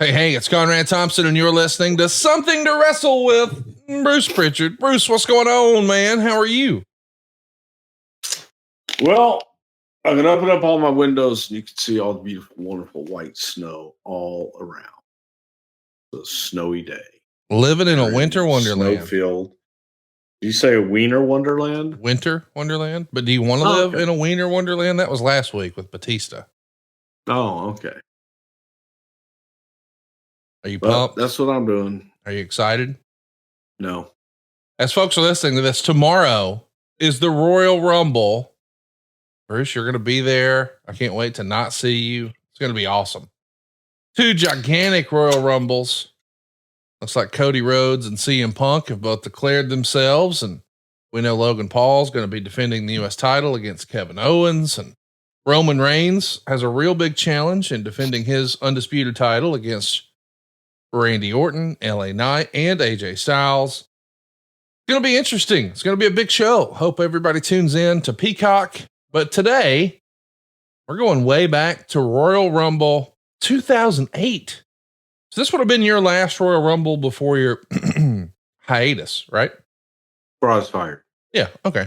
Hey, it's Conrad Thompson, and you're listening to Something to Wrestle with Bruce Prichard. Bruce, what's going on, man? How are you? Well, I can open up all my windows and you can see all the beautiful, wonderful white snow all around. It's a snowy day. Living in a winter wonderland. Snowfield. Did you say a wiener wonderland? Winter wonderland? But do you want to live in a wiener wonderland? That was last week with Batista. Oh, okay. Are you pumped? That's what I'm doing. Are you excited? No. As folks are listening to this, tomorrow is the Royal Rumble. Bruce, you're going to be there. I can't wait to not see you. It's going to be awesome. 2 gigantic Royal Rumbles. Looks like Cody Rhodes and CM Punk have both declared themselves, and we know Logan Paul's going to be defending the U.S. title against Kevin Owens, and Roman Reigns has a real big challenge in defending his undisputed title against Randy Orton, LA Knight, and AJ Styles. It's going to be interesting. It's going to be a big show. Hope everybody tunes in to Peacock. But today, we're going way back to Royal Rumble 2008. So this would have been your last Royal Rumble before your hiatus, right? Before I was fired. Yeah. Okay.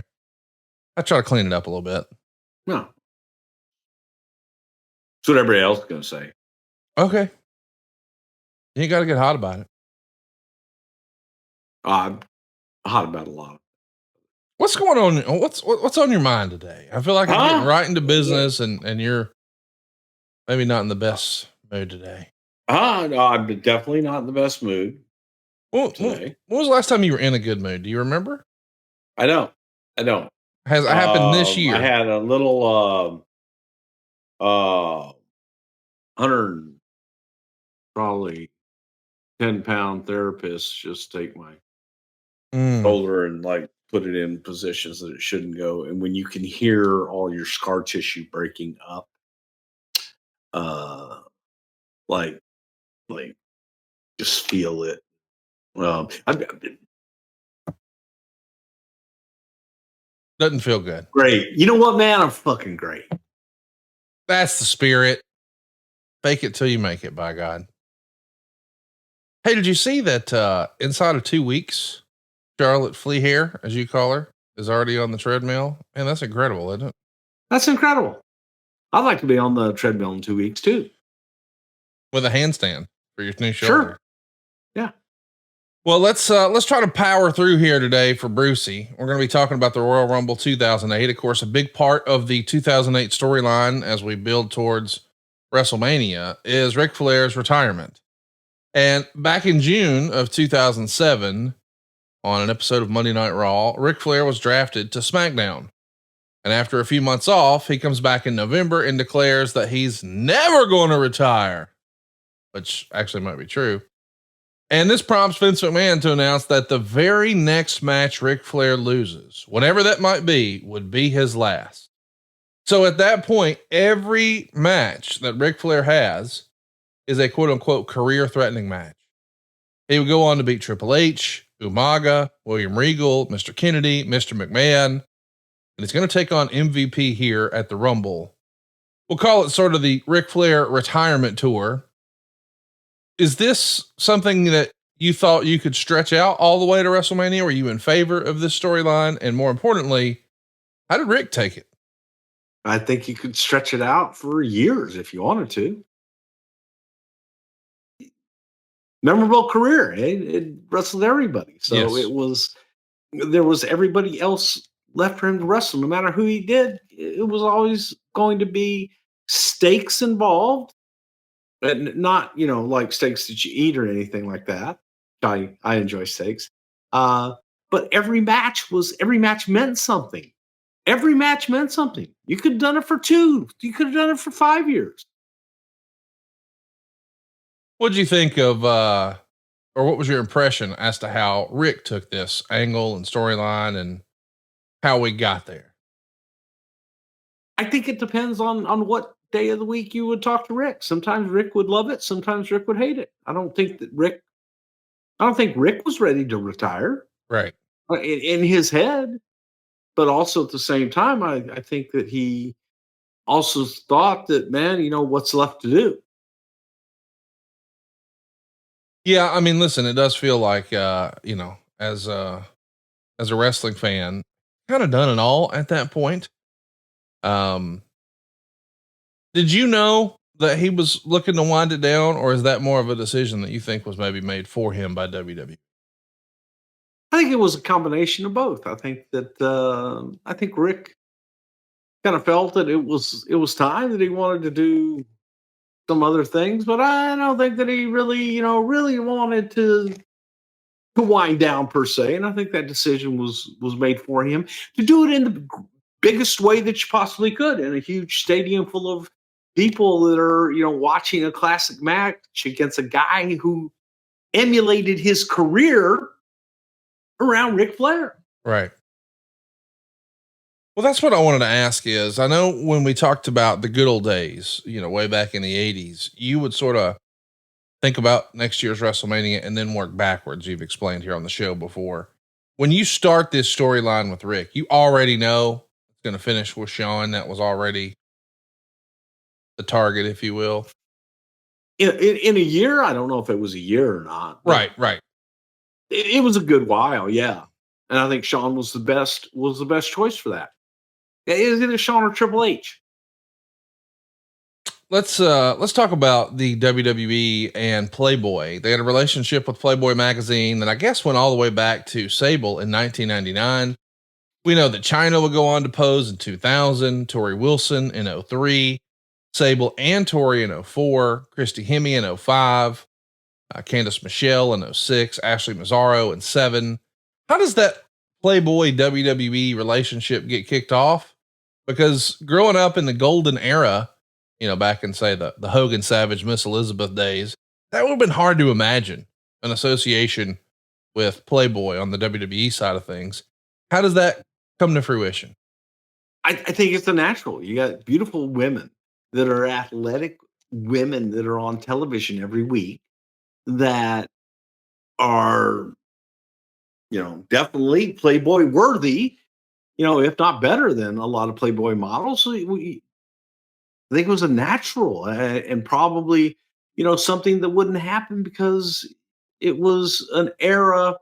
I try to clean it up a little bit. No. That's what everybody else is going to say. Okay. You got to get hot about it. I'm hot about a lot. What's going on? What's on your mind today? I feel like I'm getting right into business and you're maybe not in the best mood today. No, I'm definitely not in the best mood today. When was the last time you were in a good mood? Do you remember? I don't. Has it happened this year? I had a little 100 probably 10-pound therapist just take my shoulder and like put it in positions that it shouldn't go. And when you can hear all your scar tissue breaking up, like just feel it. Doesn't feel good. Great. You know what, man? I'm fucking great. That's the spirit. Fake it till you make it, by God. Hey, did you see that inside of 2 weeks, Charlotte Flair, as you call her, is already on the treadmill? Man, that's incredible, isn't it? That's incredible. I'd like to be on the treadmill in 2 weeks too. With a handstand for your new shoulder. Sure. Yeah. Well, let's try to power through here today for Brucey. We're going to be talking about the Royal Rumble 2008. Of course, a big part of the 2008 storyline as we build towards WrestleMania is Ric Flair's retirement. And back in June of 2007, on an episode of Monday Night Raw, Ric Flair was drafted to SmackDown. And after a few months off, he comes back in November and declares that he's never going to retire, which actually might be true. And this prompts Vince McMahon to announce that the very next match Ric Flair loses, whatever that might be, would be his last. So at that point, every match that Ric Flair has is a quote unquote career threatening match. He would go on to beat Triple H, Umaga, William Regal, Mr. Kennedy, Mr. McMahon, and he's going to take on MVP here at the Rumble. We'll call it sort of the Ric Flair retirement tour. Is this something that you thought you could stretch out all the way to WrestleMania? Were you in favor of this storyline? And more importantly, how did Rick take it? I think you could stretch it out for years if you wanted to. Memorable career. It wrestled everybody. So yes. There was everybody else left for him to wrestle. No matter who he did, it was always going to be stakes involved. And not, like steaks that you eat or anything like that. I enjoy steaks. But every match meant something. Every match meant something. You could have done it for 2. You could have done it for 5 years. What'd you think of, or what was your impression as to how Rick took this angle and storyline and how we got there? I think it depends on what day of the week you would talk to Rick. Sometimes Rick would love it. Sometimes Rick would hate it. I don't think Rick was ready to retire. Right. In his head, but also at the same time, I think that he also thought that, man, what's left to do? Yeah, I mean, listen, it does feel like, as a wrestling fan, kind of done it all at that point. Um, did you know that he was looking to wind it down, or is that more of a decision that you think was maybe made for him by WWE? I think it was a combination of both. I think Rick kind of felt that it was time that he wanted to do some other things, but I don't think that he really, really wanted to wind down per se. And I think that decision was made for him to do it in the biggest way that you possibly could, in a huge stadium full of people that are, watching a classic match against a guy who emulated his career around Ric Flair. Right. Well, that's what I wanted to ask is I know when we talked about the good old days, way back in the 80s, you would sort of think about next year's WrestleMania and then work backwards. You've explained here on the show before. When you start this storyline with Rick, you already know it's going to finish with Shawn. That was already the target, if you will. In a year, I don't know if it was a year or not. Right, right. It was a good while, yeah. And I think Shawn was the best choice for that. Is it Shawn or Triple H? Let's talk about the WWE and Playboy. They had a relationship with Playboy magazine that I guess went all the way back to Sable in 1999. We know that China would go on to pose in 2000, Tori Wilson in 03, Sable and Tori in 04, Christy Hemme in 05, Candice Michelle in 06, Ashley Mazzaro in 07. How does that Playboy WWE relationship get kicked off? Because growing up in the golden era, back in say the Hogan Savage Miss Elizabeth days, that would have been hard to imagine an association with Playboy on the WWE side of things. How does that come to fruition? I think it's the natural. You got beautiful women that are athletic women that are on television every week that are, definitely Playboy worthy, if not better than a lot of Playboy models. So I think it was a natural and probably, something that wouldn't happen because it was an era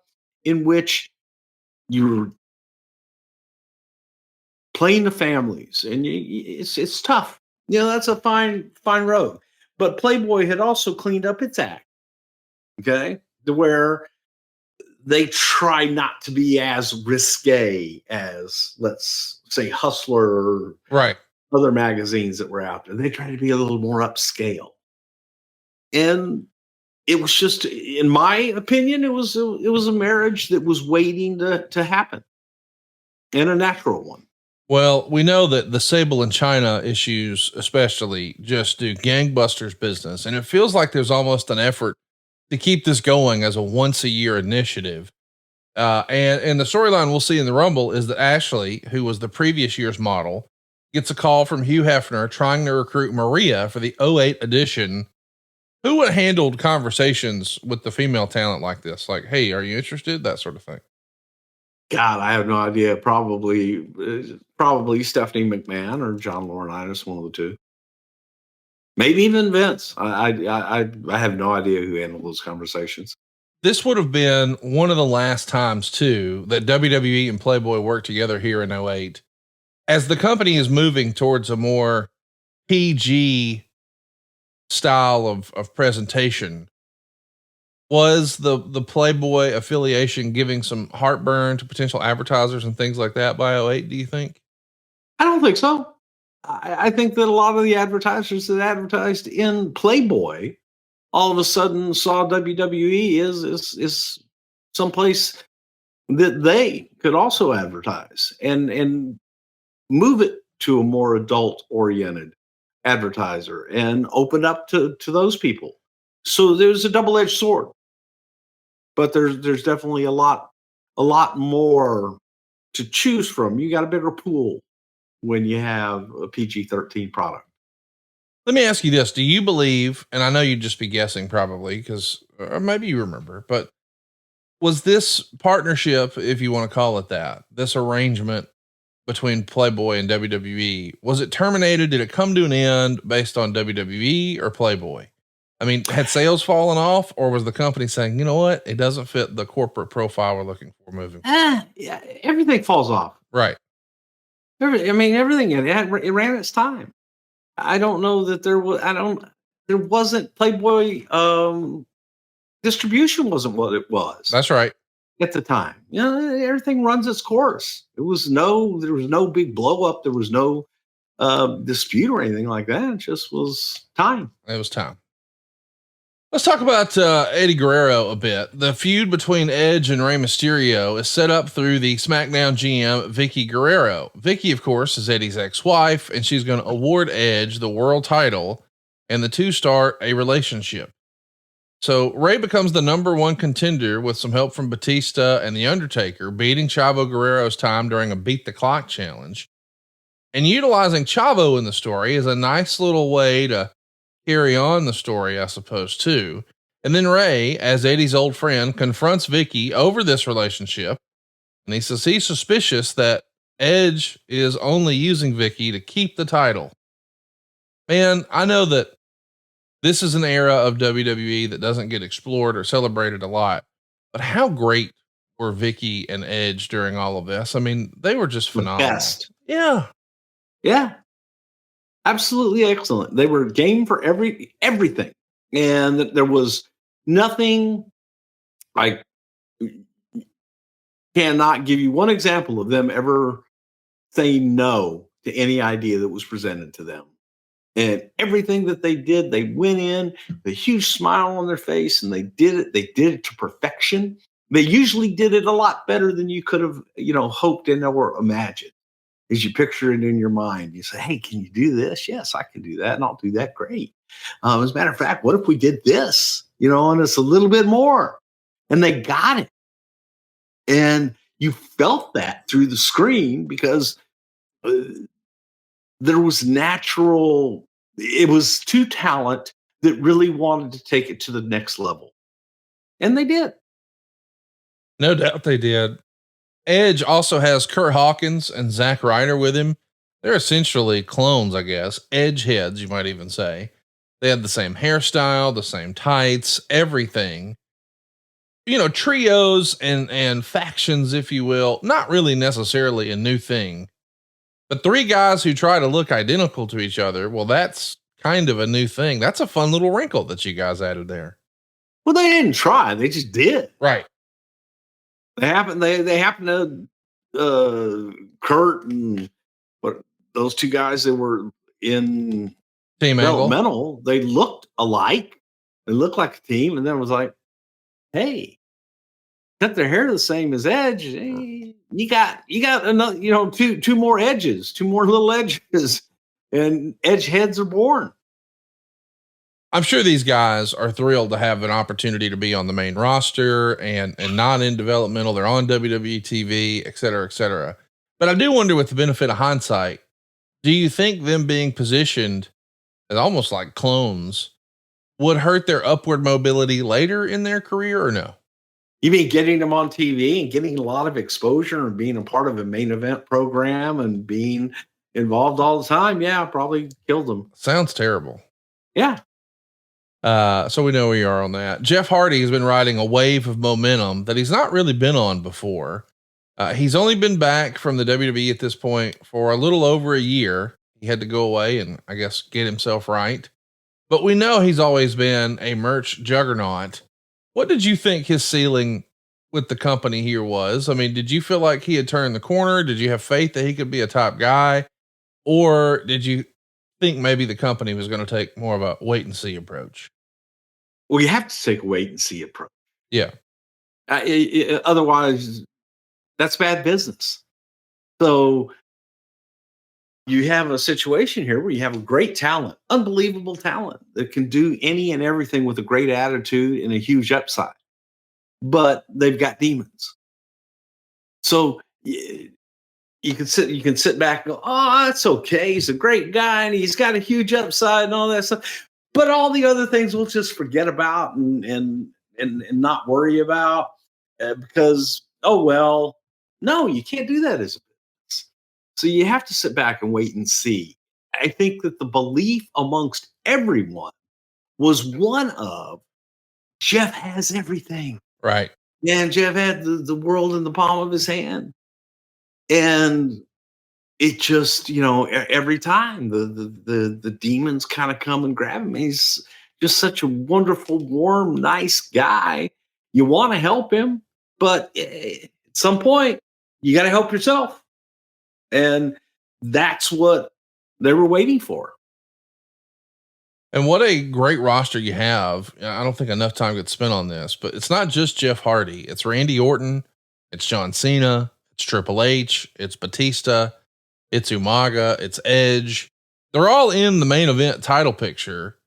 in which you were playing the families, and it's tough. That's a fine road. But Playboy had also cleaned up its act, okay, to where they try not to be as risque as, let's say, Hustler or Right. other magazines that were out there. They try to be a little more upscale, and it was just, in my opinion, it was a marriage that was waiting to happen, and a natural one. Well, we know that the Sable and China issues, especially, just do gangbusters business. And it feels like there's almost an effort to keep this going as a once a year initiative. And the storyline we'll see in the Rumble is that Ashley, who was the previous year's model, gets a call from Hugh Hefner trying to recruit Maria for the '08 edition. Who would handled conversations with the female talent like this? Like, hey, are you interested? That sort of thing. God, I have no idea. Probably Stephanie McMahon or John Laurinaitis, one of the two. Maybe even Vince. I have no idea who handled those conversations. This would have been one of the last times too that WWE and Playboy worked together here in '08. As the company is moving towards a more PG style of presentation, was the Playboy affiliation giving some heartburn to potential advertisers and things like that by '08, do you think? I don't think so. I think that a lot of the advertisers that advertised in Playboy all of a sudden saw WWE is someplace that they could also advertise and move it to a more adult oriented advertiser and open up to those people. So there's a double-edged sword, but there's definitely a lot more to choose from. You got a bigger pool when you have a PG-13 product. Let me ask you this. Do you believe, and I know you'd just be guessing probably because, or maybe you remember, but was this partnership, if you want to call it that, this arrangement between Playboy and WWE, was it terminated? Did it come to an end based on WWE or Playboy? I mean, had sales fallen off, or was the company saying, you know what, it doesn't fit the corporate profile we're looking for moving forward? Yeah, everything falls off. Right. Everything it ran its time. I don't know that there wasn't Playboy distribution wasn't what it was That's right. at the time. You know, everything runs its course. There was no big blow up. There was no dispute or anything like that. It just was time. It was time. Let's talk about Eddie Guerrero a bit. The feud between Edge and Rey Mysterio is set up through the SmackDown GM, Vicky Guerrero. Vicky, of course, is Eddie's ex-wife, and she's going to award Edge the world title, and the two start a relationship. So Rey becomes the number one contender with some help from Batista and The Undertaker, beating Chavo Guerrero's time during a beat the clock challenge. And utilizing Chavo in the story is a nice little way to carry on the story, I suppose, too. And then Rey, as Eddie's old friend, confronts Vicky over this relationship. And he says he's suspicious that Edge is only using Vicky to keep the title. Man, I know that this is an era of WWE that doesn't get explored or celebrated a lot, but how great were Vicky and Edge during all of this? I mean, they were just phenomenal. Best. Yeah. Yeah. Absolutely excellent. They were game for everything. And there was nothing. I cannot give you one example of them ever saying no to any idea that was presented to them. And everything that they did, they went in with a huge smile on their face, and they did it. They did it to perfection. They usually did it a lot better than you could have, hoped and or imagined. As you picture it in your mind, you say, "Hey, can you do this?" "Yes, I can do that, and I'll do that great." As a matter of fact, what if we did this? And it's a little bit more, and they got it. And you felt that through the screen because there was natural. It was two talent that really wanted to take it to the next level, and they did. No doubt they did. Edge also has Kurt Hawkins and Zack Ryder with him. They're essentially clones, I guess. Edge heads, you might even say. They had the same hairstyle, the same tights, everything. Trios and factions, if you will, not really necessarily a new thing. But three guys who try to look identical to each other, well, that's kind of a new thing. That's a fun little wrinkle that you guys added there. Well, they didn't try; they just did. Right. They happen to Kurt and those two guys that were in Team developmental. They looked alike. They looked like a team, and then it was like, hey, cut their hair the same as Edge. Hey, you got another, two more edges, two more little edges, and Edge heads are born. I'm sure these guys are thrilled to have an opportunity to be on the main roster and not in developmental. They're on WWE TV, et cetera, et cetera. But I do wonder, with the benefit of hindsight, do you think them being positioned as almost like clones would hurt their upward mobility later in their career, or no? You mean getting them on TV and getting a lot of exposure and being a part of a main event program and being involved all the time? Yeah, probably killed them. Sounds terrible. Yeah. So we know where you are on that. Jeff Hardy has been riding a wave of momentum that he's not really been on before. He's only been back from the WWE at this point for a little over a year. He had to go away and, I guess, get himself right. But we know he's always been a merch juggernaut. What did you think his ceiling with the company here was? I mean, did you feel like he had turned the corner? Did you have faith that he could be a top guy? Or did you think maybe the company was going to take more of a wait and see approach? Well, you have to take a wait and see approach. Yeah. Otherwise, that's bad business. So you have a situation here where you have a great talent, unbelievable talent that can do any and everything with a great attitude and a huge upside, but they've got demons. So you can sit back and go, "Oh, that's okay. He's a great guy and he's got a huge upside and all that stuff." But all the other things we'll just forget about and not worry about because, oh, well, no, you can't do that as a business. So you have to sit back and wait and see. I think that the belief amongst everyone was one of Jeff has everything. Right. And Jeff had the world in the palm of his hand. And it just, every time the demons kind of come and grab him. He's just such a wonderful, warm, nice guy. You want to help him, but at some point, you got to help yourself. And that's what they were waiting for. And what a great roster you have. I don't think enough time gets spent on this, but it's not just Jeff Hardy. It's Randy Orton. It's John Cena. It's Triple H. It's Batista. It's Umaga. It's Edge. They're all in the main event title picture.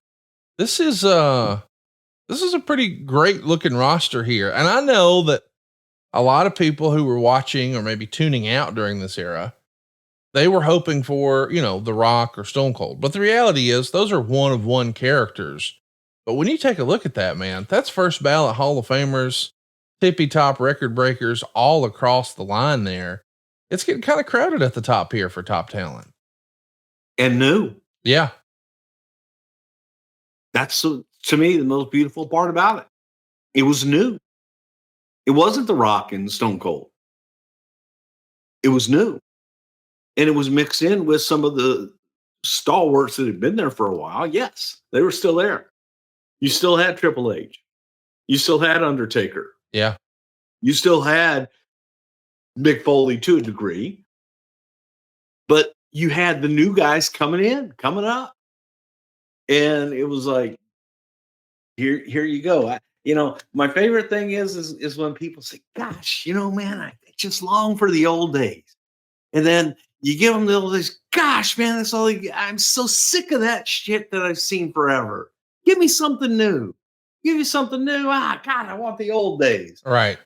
This is a pretty great looking roster here. And I know that a lot of people who were watching or maybe tuning out during this era, they were hoping for, The Rock or Stone Cold. But the reality is those are one of one characters. But when you take a look at that, man, that's first ballot Hall of Famers, tippy top record breakers all across the line there. It's getting kind of crowded at the top here for top talent. And new. Yeah. That's to me the most beautiful part about it. It was new. It wasn't The Rock and Stone Cold. It was new. And it was mixed in with some of the stalwarts that had been there for a while. Yes, they were still there. You still had Triple H. You still had Undertaker. Yeah. You still had Mick Foley to a degree. But you had the new guys coming up. And it was like, here you go. My favorite thing is when people say, gosh, man, I just long for the old days. And then you give them the old days. Gosh, man, that's all. I'm so sick of that shit that I've seen forever. Give me something new. Give me something new. God, I want the old days. Right.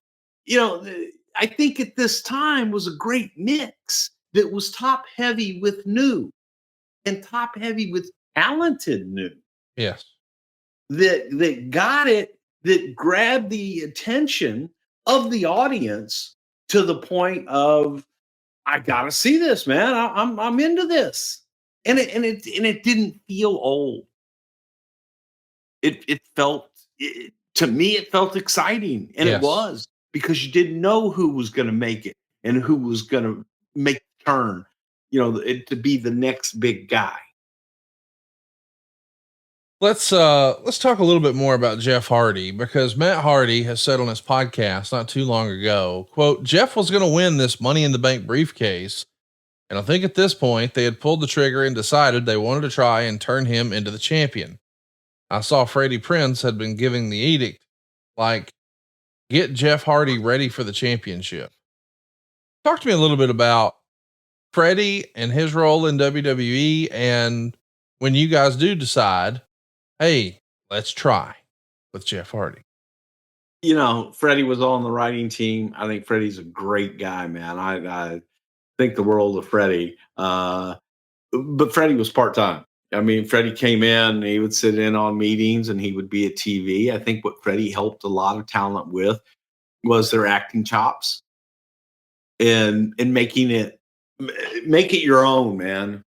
I think at this time was a great mix that was top heavy with new and top heavy with talented new. Yes. That got it, that grabbed the attention of the audience to the point of, I gotta see this, man. I'm into this, and it didn't feel old. It felt to me it felt exciting, and Yes. It was because you didn't know who was going to make it and who was going to make the turn, to be the next big guy. Let's talk a little bit more about Jeff Hardy, because Matt Hardy has said on his podcast not too long ago, quote, Jeff was going to win this Money in the Bank briefcase. And I think at this point they had pulled the trigger and decided they wanted to try and turn him into the champion. I saw Freddie Prinze had been giving the edict, like, get Jeff Hardy ready for the championship. Talk to me a little bit about Freddie and his role in WWE. And when you guys do decide, hey, let's try with Jeff Hardy. Freddie was on the writing team. I think Freddie's a great guy, man. I think the world of Freddie. But Freddie was part-time. I mean, Freddie came in, he would sit in on meetings and he would be at TV. I think what Freddie helped a lot of talent with was their acting chops and make it your own, man.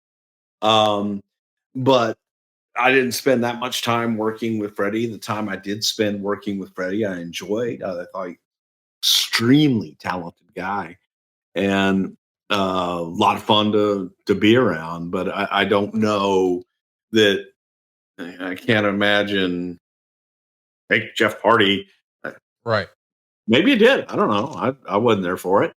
But I didn't spend that much time working with Freddie. The time I did spend working with Freddie, I enjoyed. I thought extremely talented guy and a lot of fun to be around. But I don't know that I can't imagine. Hey, Jeff Hardy. Right. Maybe it did. I don't know. I wasn't there for it.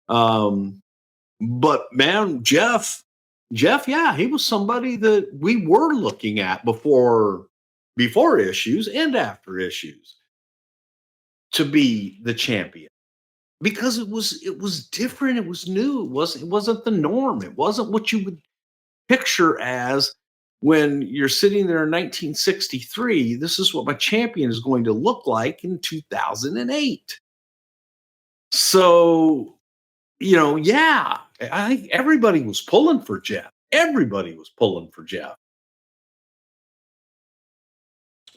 But man, Jeff, yeah, he was somebody that we were looking at before issues and after issues to be the champion, because it was different. It was new. It wasn't the norm. It wasn't what you would picture as when you're sitting there in 1963. This is what my champion is going to look like in 2008. So, yeah, I think everybody was pulling for Jeff.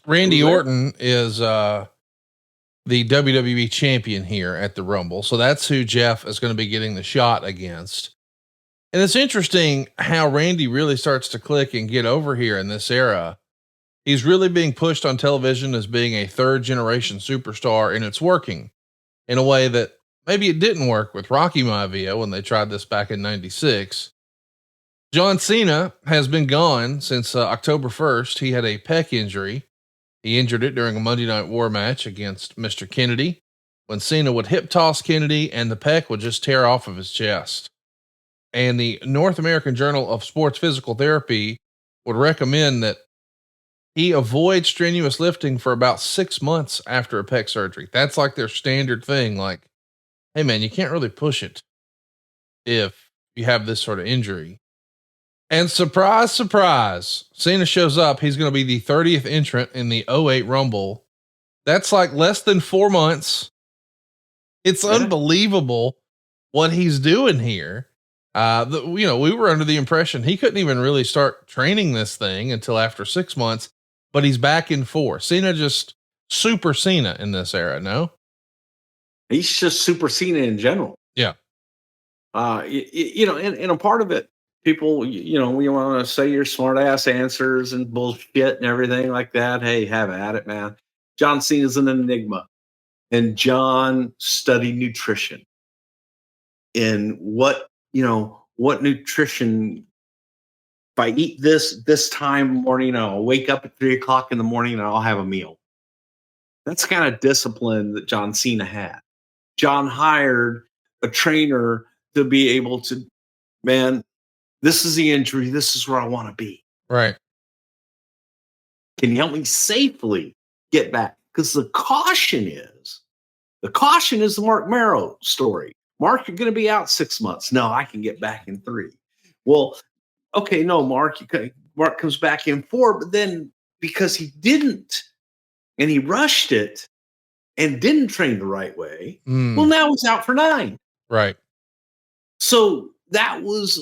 Randy Orton is the WWE champion here at the Rumble. So that's who Jeff is going to be getting the shot against. And it's interesting how Randy really starts to click and get over here in this era. He's really being pushed on television as being a third generation superstar, and it's working in a way that maybe it didn't work with Rocky Maivia when they tried this back in 96. John Cena has been gone since October 1st. He had a pec injury. He injured it during a Monday Night War match against Mr. Kennedy, when Cena would hip toss Kennedy and the pec would just tear off of his chest. And the North American Journal of Sports Physical Therapy would recommend that he avoid strenuous lifting for about 6 months after a pec surgery. That's like their standard thing. Like, hey man, you can't really push it if you have this sort of injury. And surprise, surprise, Cena shows up. He's going to be the 30th entrant in the 08 Rumble. That's like less than 4 months. It's unbelievable what he's doing here. We were under the impression he couldn't even really start training this thing until after 6 months, but he's back in 4. Cena just super Cena in this era. No, he's just super Cena in general. Yeah. And a part of it, people, we want to say your smart ass answers and bullshit and everything like that. Hey, have at it, man. John Cena's an enigma, and John studied nutrition. And what nutrition, if I eat this time morning, I'll wake up at 3:00 in the morning and I'll have a meal. That's the kind of discipline that John Cena had. John hired a trainer to be able to, man, this is the injury. This is where I want to be. Right. Can you help me safely get back? Because the caution is the Mark Marrow story. Mark, you're going to be out 6 months. No, I can get back in 3. Well, okay, no, Mark comes back in 4, but then because he didn't, and he rushed it and didn't train the right way, well, now he's out for 9. Right. So that was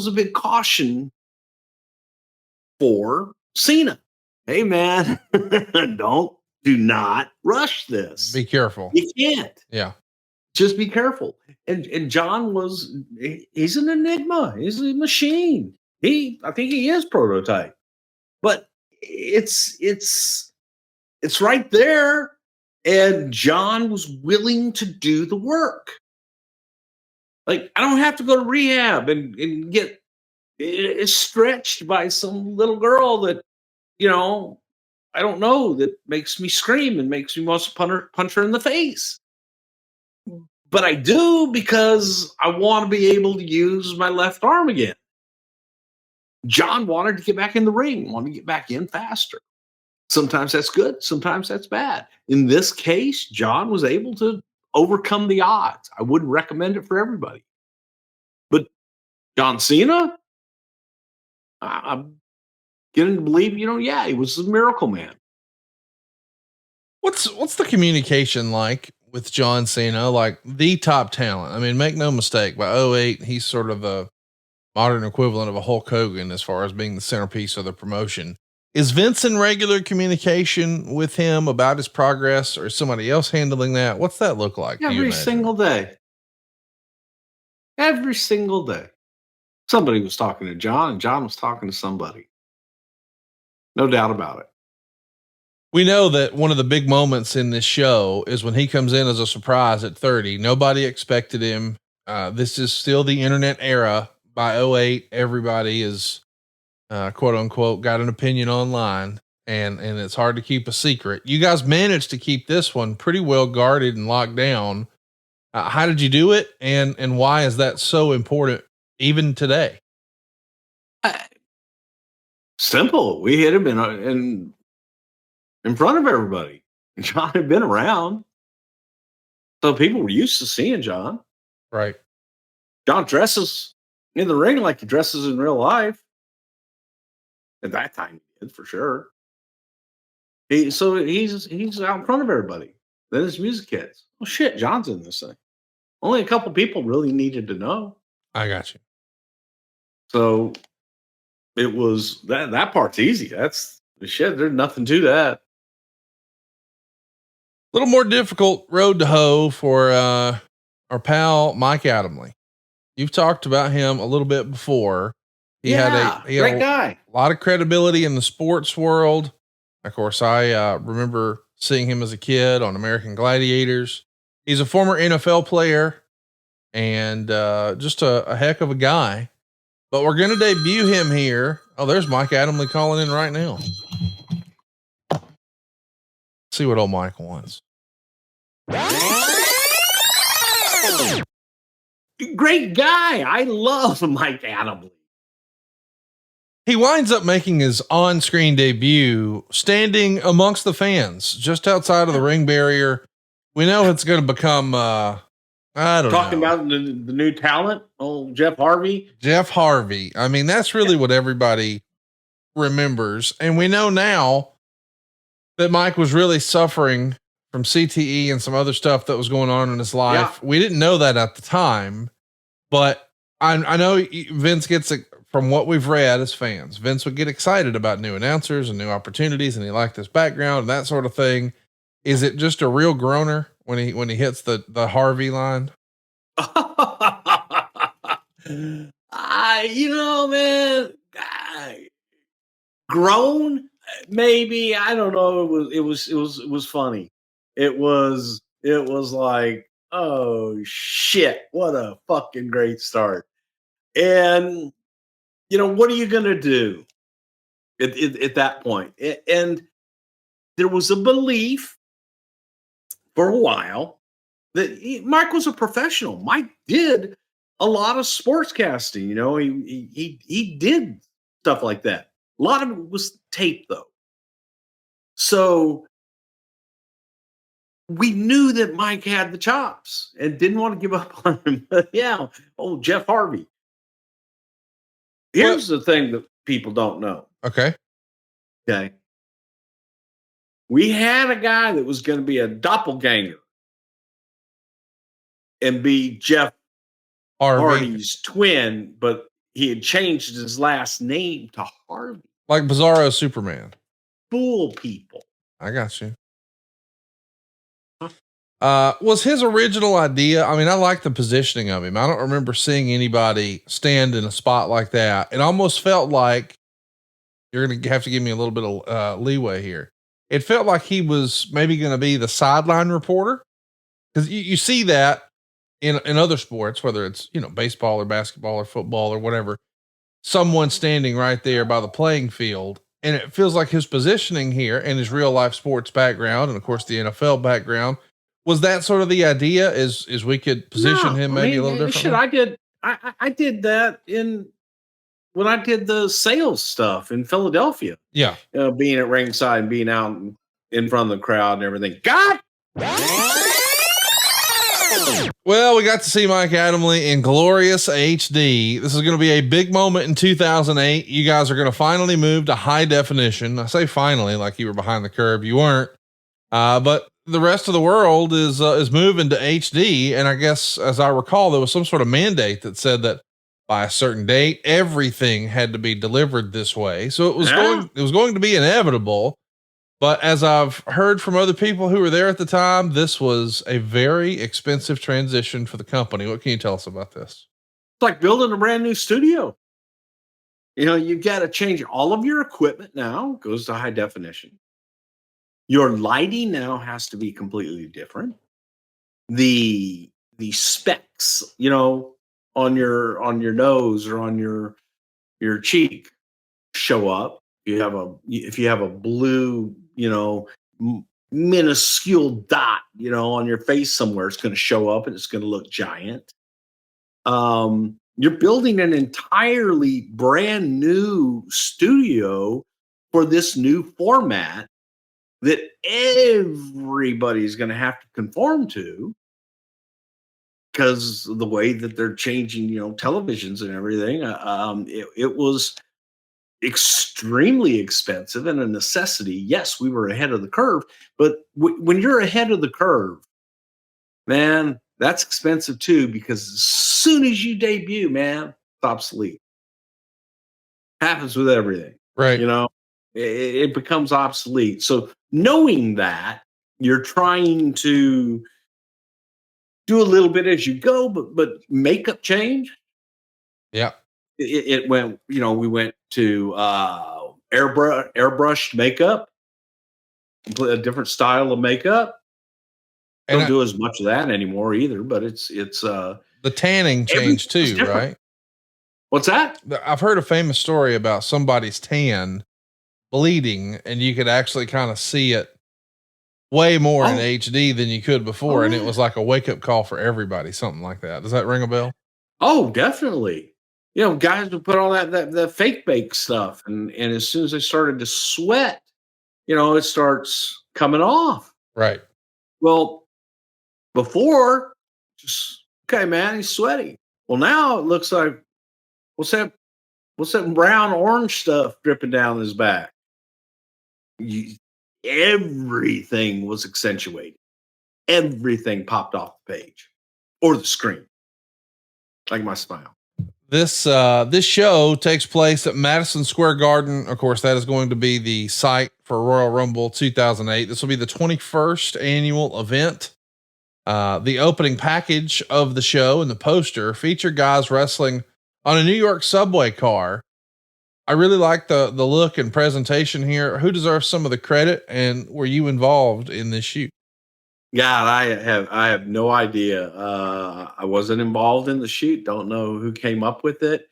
a big caution for Cena. Hey man, do not rush this. Be careful. You can't. Yeah. Just be careful. And John he's an enigma. He's a machine. I think he is prototype. But it's right there. And John was willing to do the work. Like, I don't have to go to rehab and get stretched by some little girl that, I don't know, that makes me scream and makes me want to punch her in the face. But I do because I want to be able to use my left arm again. John wanted to get back in the ring, wanted to get back in faster. Sometimes that's good. Sometimes that's bad. In this case, John was able to overcome the odds. I wouldn't recommend it for everybody. But John Cena, I'm getting to believe, he was a miracle man. What's the communication like with John Cena, like the top talent? I mean, make no mistake, by 08, he's sort of the modern equivalent of a Hulk Hogan as far as being the centerpiece of the promotion. Is Vince in regular communication with him about his progress, or is somebody else handling that? What's that look like? Every single day. Every single day. Somebody was talking to John, and John was talking to somebody. No doubt about it. We know that one of the big moments in this show is when he comes in as a surprise at 30. Nobody expected him. This is still the internet era. By 08, everybody is, quote unquote, got an opinion online, and it's hard to keep a secret. You guys managed to keep this one pretty well guarded and locked down. How did you do it? And why is that so important even today? Simple. We hit him in front of everybody. John had been around, so people were used to seeing John. Right. John dresses in the ring like he dresses in real life. At that time, he did for sure. He's out in front of everybody. Then his music hits. Oh shit, John's in this thing. Only a couple people really needed to know. I got you. So it was that part's easy. That's the shit. There's nothing to that. A little more difficult road to hoe for our pal Mike Adamle. You've talked about him a little bit before. He had great guy. A lot of credibility in the sports world. Of course, I remember seeing him as a kid on American Gladiators. He's a former NFL player and just a heck of a guy. But we're going to debut him here. Oh, there's Mike Adamley calling in right now. See what old Mike wants. Great guy. I love Mike Adamley. He winds up making his on-screen debut standing amongst the fans just outside of the ring barrier. We know it's going to become, I don't Talking know. about the new talent, Jeff Harvey. Jeff Harvey. I mean, that's really what everybody remembers. And we know now that Mike was really suffering from CTE and some other stuff that was going on in his life. Yeah. We didn't know that at the time, but I know Vince gets it from what we've read as fans. Vince would get excited about new announcers and new opportunities, and he liked his background and that sort of thing. Is it just a real groaner when he hits the Harvey line? Man, groan, maybe. I don't know. It was funny. It was like, oh shit, what a fucking great start. And what are you gonna do at that point? And there was a belief for a while that Mike was a professional. Mike did a lot of sportscasting. He did stuff like that. A lot of it was tape, though. So we knew that Mike had the chops and didn't want to give up on him. But yeah, Jeff Harvey. Here's the thing that people don't know. Okay. We had a guy that was going to be a doppelganger and be Jeff Hardy's twin, but he had changed his last name to Harvey. Like Bizarro Superman. Fool people. I got you. Was his original idea? I mean, I like the positioning of him. I don't remember seeing anybody stand in a spot like that. It almost felt like you're going to have to give me a little bit of leeway here. It felt like he was maybe going to be the sideline reporter, because you see that in other sports, whether it's, baseball or basketball or football or whatever, someone standing right there by the playing field. And it feels like his positioning here and his real life sports background, and of course the NFL background, was that sort of the idea, is we could position him maybe a little differently? I did that when I did the sales stuff in Philadelphia. Yeah. Being at ringside and being out in front of the crowd and everything. God. Well, we got to see Mike Adamley in glorious HD. This is going to be a big moment in 2008. You guys are going to finally move to high definition. I say finally, like you were behind the curve. You weren't. But the rest of the world is moving to HD. And I guess, as I recall, there was some sort of mandate that said that by a certain date, everything had to be delivered this way. So it was going to be inevitable. But as I've heard from other people who were there at the time, this was a very expensive transition for the company. What can you tell us about this? It's like building a brand new studio. You've got to change all of your equipment now, goes to high definition. Your lighting now has to be completely different. The specs, on your nose or on your cheek show up. If you have a blue, minuscule dot, on your face somewhere, it's going to show up and it's going to look giant. You're building an entirely brand new studio for this new format that everybody's going to have to conform to, because of the way that they're changing, televisions and everything. It was extremely expensive and a necessity. Yes, we were ahead of the curve, but when you're ahead of the curve, man, that's expensive too, because as soon as you debut, man, it's obsolete. Happens with everything, right? It becomes obsolete. So knowing that, you're trying to do a little bit as you go, but makeup change. Yeah. It went, we went to airbrushed makeup. a different style of makeup. And Don't do as much of that anymore either, but it's the tanning changed too, right? What's that? I've heard a famous story about somebody's tan bleeding, and you could actually kind of see it way more in HD than you could before. And it was like a wake up call for everybody, something like that. Does that ring a bell? Oh, definitely. You know, guys would put all that fake bake stuff, and as soon as they started to sweat, you know, it starts coming off. Right. Well, before, just okay, man, he's sweaty. Well, now it looks like what's that brown orange stuff dripping down his back? Everything was accentuated. Everything popped off the page or the screen, like my smile. This show takes place at Madison Square Garden. Of course, that is going to be the site for Royal Rumble 2008. This will be the 21st annual event. The opening package of the show and the poster feature guys wrestling on a New York subway car. I really like the look and presentation here. Who deserves some of the credit, and were you involved in this shoot? God, I have no idea. I wasn't involved in the shoot. Don't know who came up with it.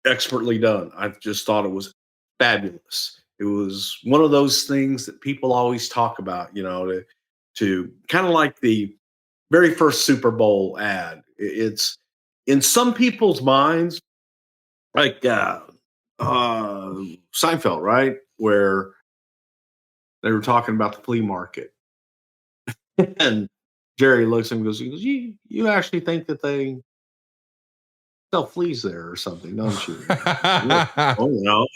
Expertly done. I just thought it was fabulous. It was one of those things that people always talk about, you know, to kind of like the very first Super Bowl ad. It's in some people's minds, like Seinfeld, right? Where they were talking about the flea market. And Jerry looks at him and goes, you actually think that they sell fleas there or something, don't you? Oh, no.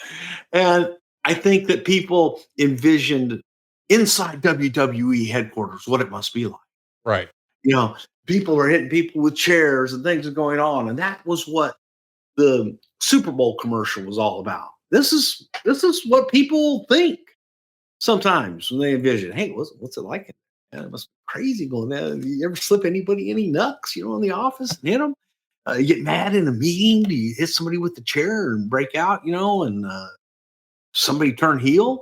And I think that people envisioned inside WWE headquarters what it must be like. Right. You know, people are hitting people with chairs and things are going on. And that was what the Super Bowl commercial was all about. This is what people think sometimes when they envision, hey, what's it like? Man, it must be crazy going there. You ever slip anybody any nuts, you know, in the office and hit them? You get mad in a meeting? Do you hit somebody with the chair and break out, you know, and somebody turn heel?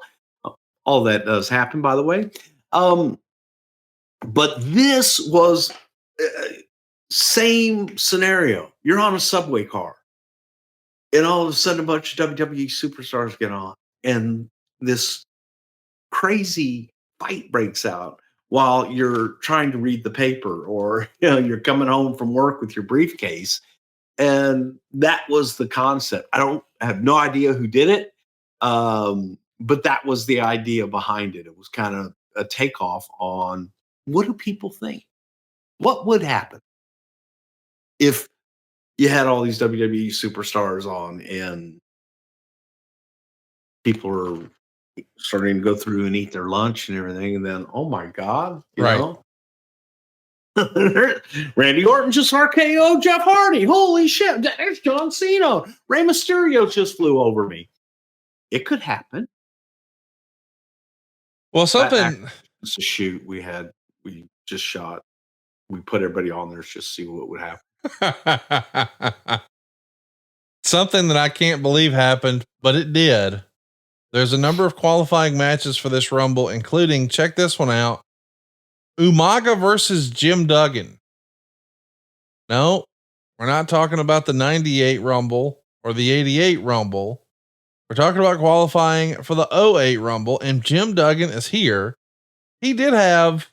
All that does happen, by the way. But this was same scenario. You're on a subway car, and all of a sudden a bunch of WWE superstars get on, and this crazy fight breaks out while you're trying to read the paper, or you know, you're coming home from work with your briefcase. And that was the concept. I have no idea who did it. But that was the idea behind it. It was kind of a takeoff on what do people think? What would happen if you had all these WWE superstars on and people were starting to go through and eat their lunch and everything, and then, oh my God, you know? Randy Orton just RKO Jeff Hardy. Holy shit. There's John Cena. Rey Mysterio just flew over me. It could happen. Well, something. It's a shoot we just shot. We put everybody on there just to see what would happen. Something that I can't believe happened, but it did. There's a number of qualifying matches for this Rumble, including, check this one out, Umaga versus Jim Duggan. No, we're not talking about the 98 Rumble or the 88 Rumble. We're talking about qualifying for the 08 Rumble, and Jim Duggan is here. He did have,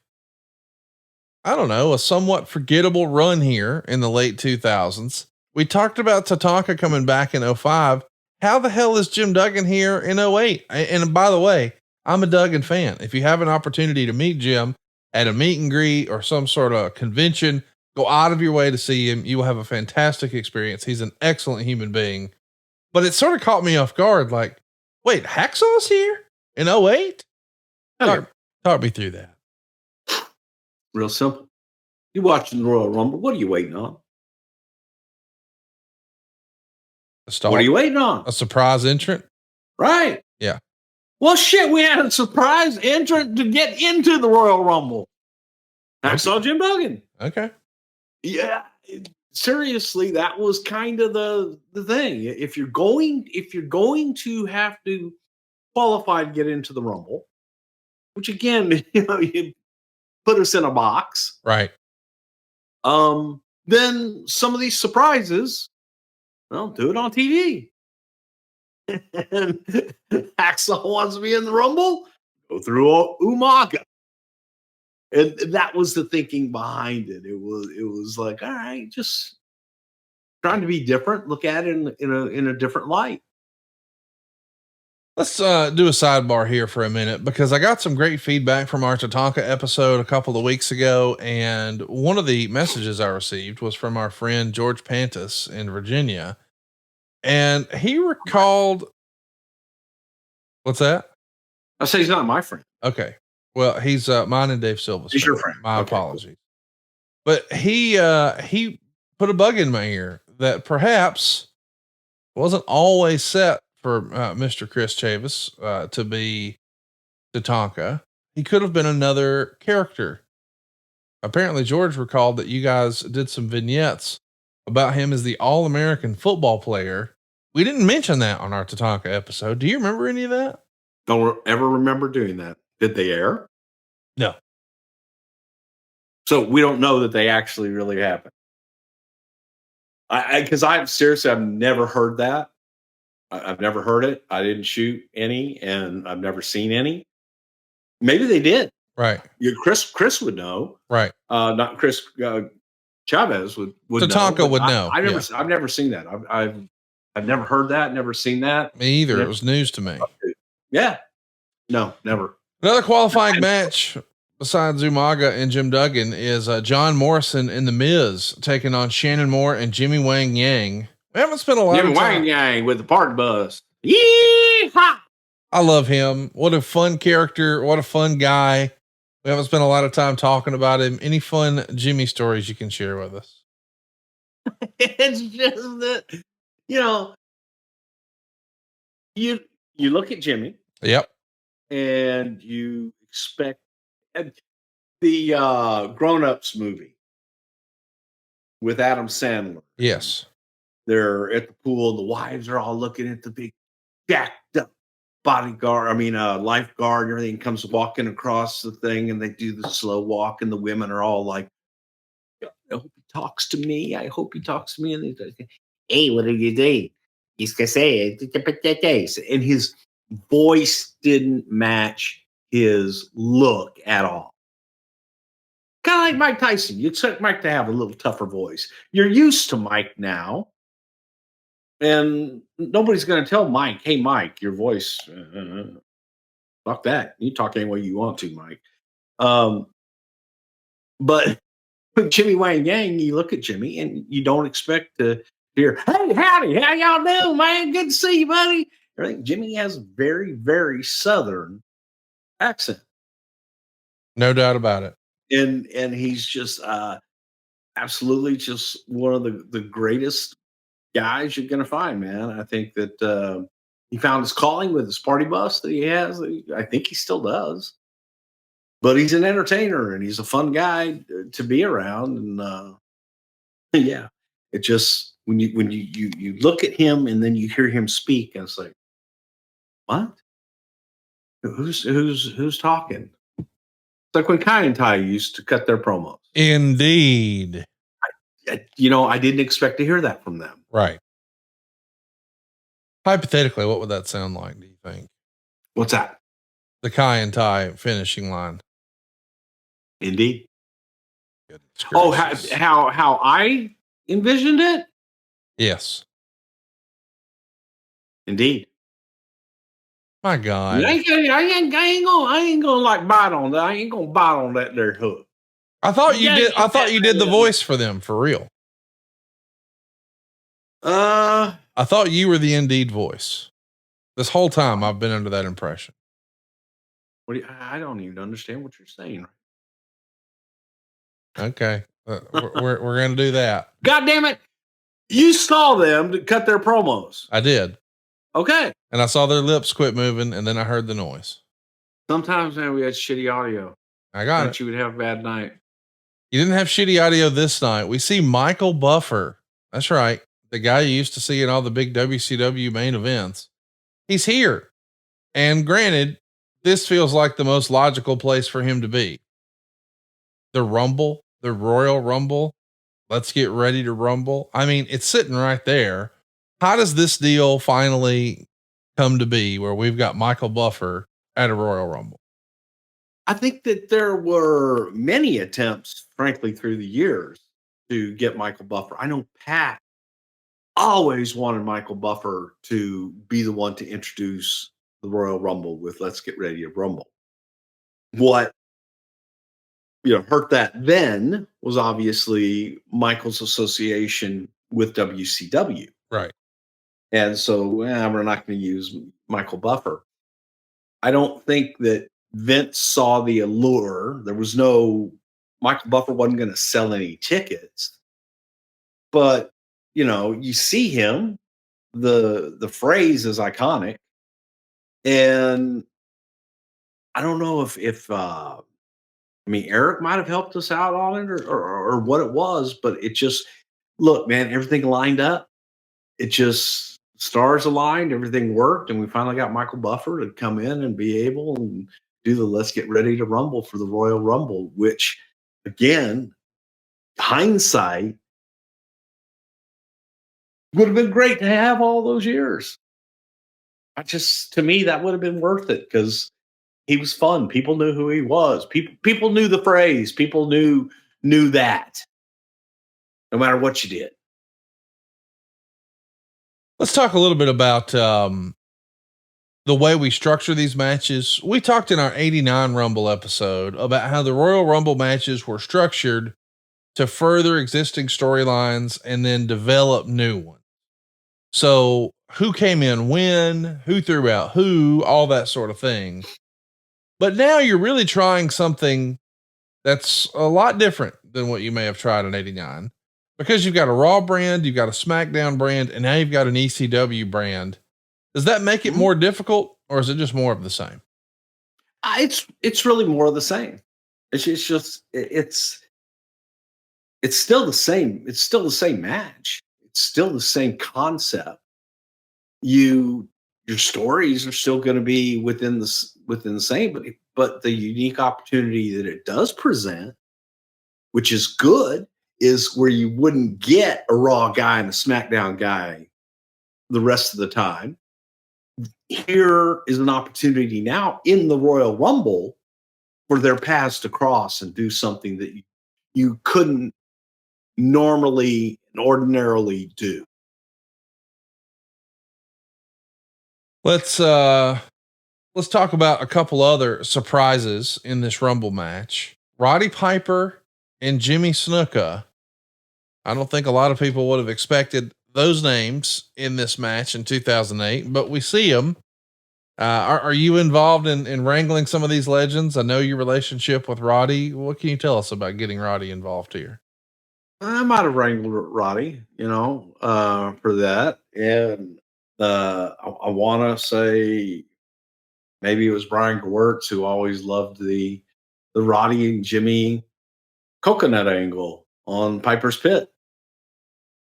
I don't know, a somewhat forgettable run here in the late 2000s. We talked about Tatanka coming back in 05. How the hell is Jim Duggan here in 08? And by the way, I'm a Duggan fan. If you have an opportunity to meet Jim at a meet and greet or some sort of convention, go out of your way to see him. You will have a fantastic experience. He's an excellent human being, but it sort of caught me off guard. Like, wait, Hacksaw's here in 08? Talk me through that. Real simple. You're watching the Royal Rumble. What are you waiting on? What are you waiting on? A surprise entrant? Right. Yeah. Well, shit, we had a surprise entrant to get into the Royal Rumble. Hacksaw Jim Duggan. Okay. Yeah. Seriously, that was kind of the thing. If you're going to have to qualified to get into the Rumble, which again, you put us in a box. Right. Then some of these surprises, well, do it on TV. And Axel wants to be in the Rumble, go through Umaga. And that was the thinking behind it. It was like, all right, just trying to be different, look at it in a different light. Let's do a sidebar here for a minute, because I got some great feedback from our Tatanka episode a couple of weeks ago. And one of the messages I received was from our friend George Pantis in Virginia. And he recalled, what's that? I say he's not my friend. Okay. Well, he's mine and Dave Silva's. He's your friend. My apologies. Cool. But he put a bug in my ear that perhaps wasn't always set for Mr. Chris Chavis to be Tatanka. He could have been another character. Apparently George recalled that you guys did some vignettes about him as the All-American football player. We didn't mention that on our Tatanka episode. Do you remember any of that? Don't ever remember doing that. Did they air? No. So we don't know that they actually really happened. Because I've never heard that. I've never heard it. I didn't shoot any, and I've never seen any. Maybe they did. Right. Chris would know. Right. Not Chris Chavez would Tatanka know. would know. I've never seen that. I've never heard that. Never seen that. Me either. It was news to me. Yeah. No, never. Another qualifying match besides Umaga and Jim Duggan is John Morrison and The Miz taking on Shannon Moore and Jimmy Wang Yang. We haven't spent a lot of time. Wang Yang with the party bus. Yeehaw! I love him. What a fun character. What a fun guy. We haven't spent a lot of time talking about him. Any fun Jimmy stories you can share with us? It's just that, you look at Jimmy. Yep. And you expect the Grown Ups movie with Adam Sandler. Yes. They're at the pool. The wives are all looking at the big jacked up lifeguard and everything comes walking across the thing, and they do the slow walk, and the women are all like, I hope he talks to me. I hope he talks to me. And they like, hey, what are you doing? He's gonna say it. And his voice didn't match his look at all. Kind of like Mike Tyson. You expect Mike to have a little tougher voice. You're used to Mike now. And nobody's going to tell Mike, hey, Mike, your voice, fuck that. You talk any way you want to, Mike. But with Jimmy Wang Yang, you look at Jimmy and you don't expect to hear, hey, howdy, how y'all doing, man? Good to see you, buddy. I think Jimmy has a very, very Southern accent. No doubt about it. And he's just absolutely just one of the greatest guys you're going to find, man. I think that he found his calling with his party bus that he has. I think he still does. But he's an entertainer and he's a fun guy to be around. And yeah, it just when you look at him and then you hear him speak, and it's like, what? Who's talking? It's like when Kai and Tai used to cut their promos. Indeed. I didn't expect to hear that from them. Right. Hypothetically, what would that sound like, do you think? What's that? The Kai and Tai finishing line. Indeed. Oh, how I envisioned it? Yes. Indeed. My God. I ain't gonna like bite on that. I ain't gonna bite on that there hook. I thought you did. I thought you did the voice for them for real. I thought you were the Indeed voice. This whole time I've been under that impression. I don't even understand what you're saying. Okay. We're going to do that. God damn it. You saw them to cut their promos. I did. Okay. And I saw their lips quit moving, and then I heard the noise. Sometimes, man, we had shitty audio. I got it. You would have a bad night. You didn't have shitty audio this night. We see Michael Buffer. That's right. The guy you used to see in all the big WCW main events. He's here. And granted, this feels like the most logical place for him to be. The Rumble, the Royal Rumble. Let's get ready to rumble. I mean, it's sitting right there. How does this deal finally come to be where we've got Michael Buffer at a Royal Rumble? I think that there were many attempts, frankly, through the years to get Michael Buffer. I know Pat always wanted Michael Buffer to be the one to introduce the Royal Rumble with Let's Get Ready to Rumble. What hurt that then was obviously Michael's association with WCW. Right. And so we're not going to use Michael Buffer. I don't think that Vince saw the allure. There was no Michael Buffer wasn't going to sell any tickets. But, you see him, the phrase is iconic. And I don't know if Eric might have helped us out on it or what it was, but it just look, man, everything lined up. It just stars aligned, everything worked, and we finally got Michael Buffer to come in and be able and do the Let's Get Ready to Rumble for the Royal Rumble, which again, hindsight would have been great to have all those years. To me, that would have been worth it because he was fun. People knew who he was. People knew the phrase. People knew that no matter what you did. Let's talk a little bit about the way we structure these matches. We talked in our 89 Rumble episode about how the Royal Rumble matches were structured to further existing storylines and then develop new ones. So who came in when, who threw out who, all that sort of thing. But now you're really trying something that's a lot different than what you may have tried in 89 because you've got a Raw brand, you've got a SmackDown brand, and now you've got an ECW brand. Does that make it more difficult or is it just more of the same? It's really more of the same. It's still the same. It's still the same match. It's still the same concept. Your stories are still going to be within the same, but the unique opportunity that it does present, which is good, is where you wouldn't get a Raw guy and a SmackDown guy the rest of the time. Here is an opportunity now in the Royal Rumble for their paths to cross and do something that you couldn't normally and ordinarily do. Let's talk about a couple other surprises in this Rumble match. Roddy Piper and Jimmy Snuka. I don't think a lot of people would have expected those names in this match in 2008, but we see them. Are you involved in wrangling some of these legends? I know your relationship with Roddy. What can you tell us about getting Roddy involved here? I might have wrangled Roddy, for that. And I want to say maybe it was Brian Gewirtz who always loved the Roddy and Jimmy coconut angle on Piper's Pit.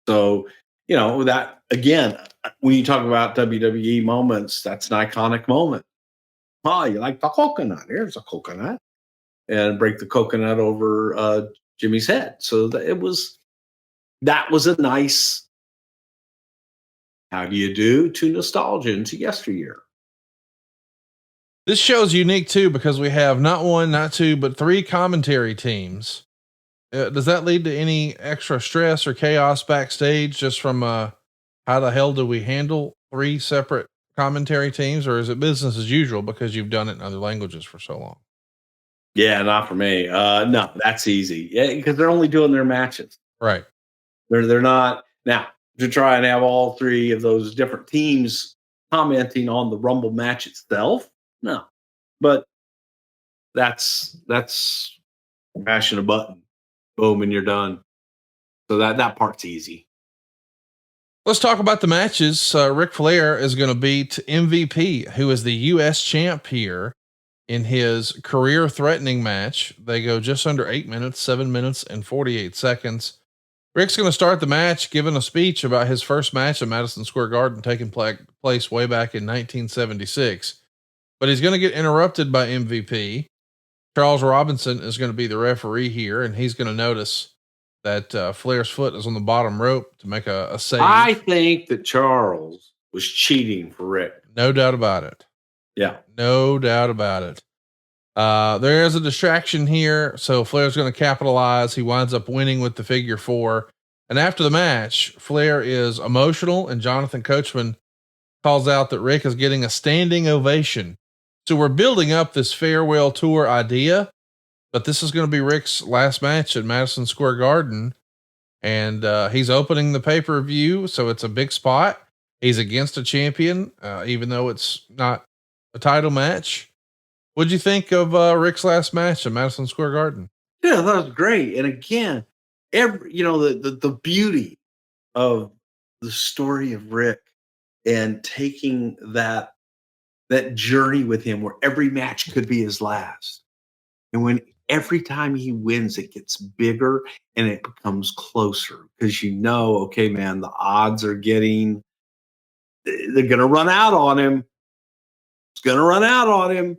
So, that again, when you talk about WWE moments, that's an iconic moment. Oh, you like the coconut? Here's a coconut. And break the coconut over Jimmy's head. So that was a nice, how do you do to nostalgia and to yesteryear. This show's unique too, because we have not one, not two, but three commentary teams. Does that lead to any extra stress or chaos backstage just from, how the hell do we handle three separate commentary teams, or is it business as usual because you've done it in other languages for so long? Yeah, not for me. No, that's easy. Yeah, because they're only doing their matches. Right. They're not now to try and have all three of those different teams commenting on the Rumble match itself. No, but that's mashing a button, boom, and you're done. So that part's easy. Let's talk about the matches. Ric Flair is going to beat MVP, who is the U.S. champ here in his career threatening match. They go just under 8 minutes, 7 minutes and 48 seconds. Ric's going to start the match, giving a speech about his first match at Madison Square Garden taking place way back in 1976. but he's going to get interrupted by MVP. Charles Robinson is going to be the referee here, and he's going to notice that Flair's foot is on the bottom rope to make a save. I think that Charles was cheating for Rick. No doubt about it. Yeah. No doubt about it. There is a distraction here, so Flair's going to capitalize. He winds up winning with the figure 4. And after the match, Flair is emotional, and Jonathan Coachman calls out that Rick is getting a standing ovation. So we're building up this farewell tour idea, but this is going to be Rick's last match at Madison Square Garden. And he's opening the pay-per-view, so it's a big spot. He's against a champion, even though it's not a title match. What'd you think of Rick's last match at Madison Square Garden? Yeah, that was great. And again, the beauty of the story of Rick and taking that journey with him where every match could be his last. And when every time he wins, it gets bigger and it becomes closer because okay, man, the odds are they're going to run out on him. It's going to run out on him.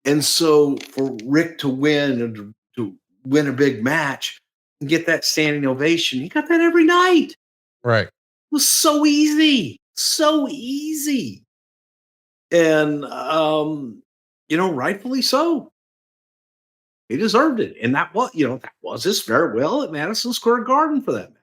And so for Rick to win and to win a big match and get that standing ovation, he got that every night. Right. It was so easy. So easy. And, rightfully so. He deserved it. And that was his farewell at Madison Square Garden for that match.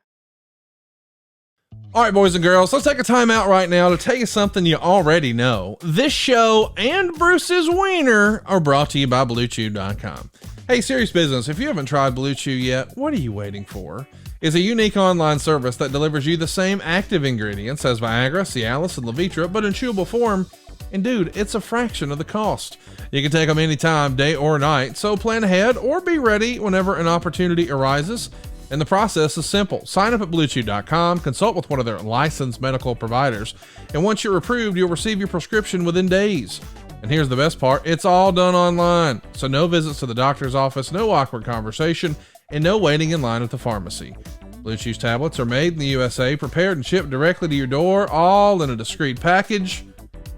All right, boys and girls, let's take a time out right now to tell you something you already know. This show and Bruce's Wiener are brought to you by BlueChew.com. Hey, serious business, if you haven't tried Blue Chew yet, what are you waiting for? It's a unique online service that delivers you the same active ingredients as Viagra, Cialis, and Levitra, but in chewable form. And dude, it's a fraction of the cost. You can take them anytime, day or night, so plan ahead or be ready whenever an opportunity arises. And the process is simple. Sign up at BlueChew.com, consult with one of their licensed medical providers, and once you're approved, you'll receive your prescription within days. And here's the best part, it's all done online. So no visits to the doctor's office, no awkward conversation, and no waiting in line at the pharmacy. Blue Chew's tablets are made in the USA, prepared and shipped directly to your door, all in a discreet package.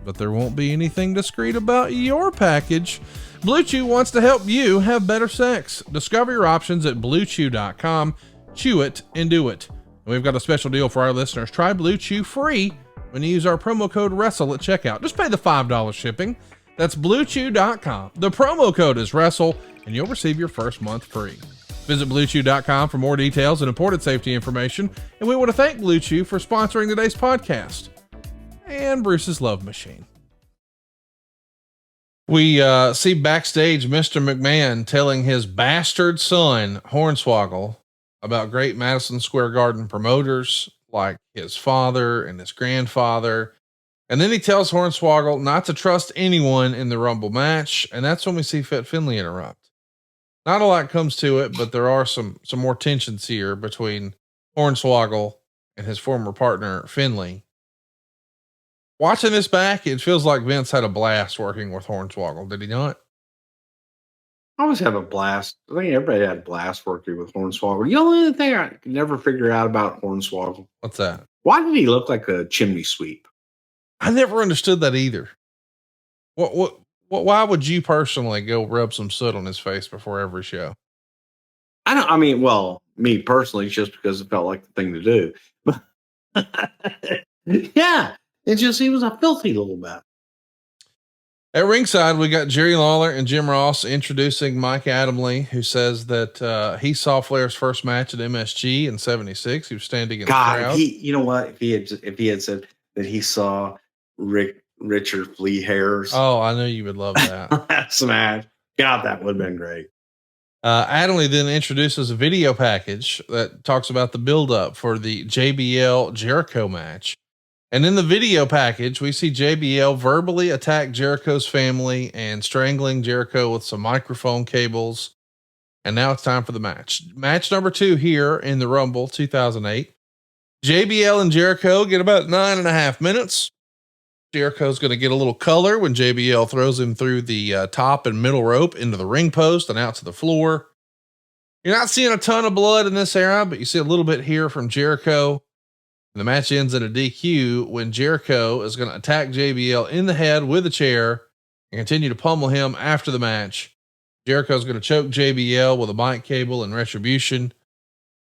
But there won't be anything discreet about your package. Blue Chew wants to help you have better sex. Discover your options at BlueChew.com. Chew it and do it. And we've got a special deal for our listeners. Try Blue Chew free when you use our promo code WRESTLE at checkout. Just pay the $5 shipping. That's BlueChew.com. The promo code is WRESTLE, and you'll receive your first month free. Visit BlueChew.com for more details and important safety information. And we want to thank Blue Chew for sponsoring today's podcast and Bruce's Love Machine. We see backstage Mr. McMahon telling his bastard son, Hornswoggle, about great Madison Square Garden promoters like his father and his grandfather. And then he tells Hornswoggle not to trust anyone in the Rumble match. And that's when we see Fit Finlay interrupt. Not a lot comes to it, but there are some more tensions here between Hornswoggle and his former partner, Finlay. Watching this back, it feels like Vince had a blast working with Hornswoggle. Did he not? I always have a blast. I think everybody had a blast working with Hornswoggle. The only thing I could never figure out about Hornswoggle. What's that? Why did he look like a chimney sweep? I never understood that either. Why would you personally go rub some soot on his face before every show? Me personally, just because it felt like the thing to do. Yeah. It's just, he was a filthy little man. At ringside, we got Jerry Lawler and Jim Ross introducing Mike Adamle, who says that he saw Flair's first match at MSG in '76. He was standing in the crowd. You know what? If he had said that he saw Richard Flea Harris. Oh, I knew you would love that. That's mad. God, that would have been great. Adamle then introduces a video package that talks about the build-up for the JBL Jericho match. And in the video package, we see JBL verbally attack Jericho's family and strangling Jericho with some microphone cables. And now it's time for the match. Match number 2 here in the Rumble 2008. JBL and Jericho get about 9.5 minutes. Jericho's going to get a little color when JBL throws him through the top and middle rope into the ring post and out to the floor. You're not seeing a ton of blood in this era, but you see a little bit here from Jericho. The match ends in a DQ when Jericho is going to attack JBL in the head with a chair and continue to pummel him after the match. Jericho's going to choke JBL with a mic cable and Retribution.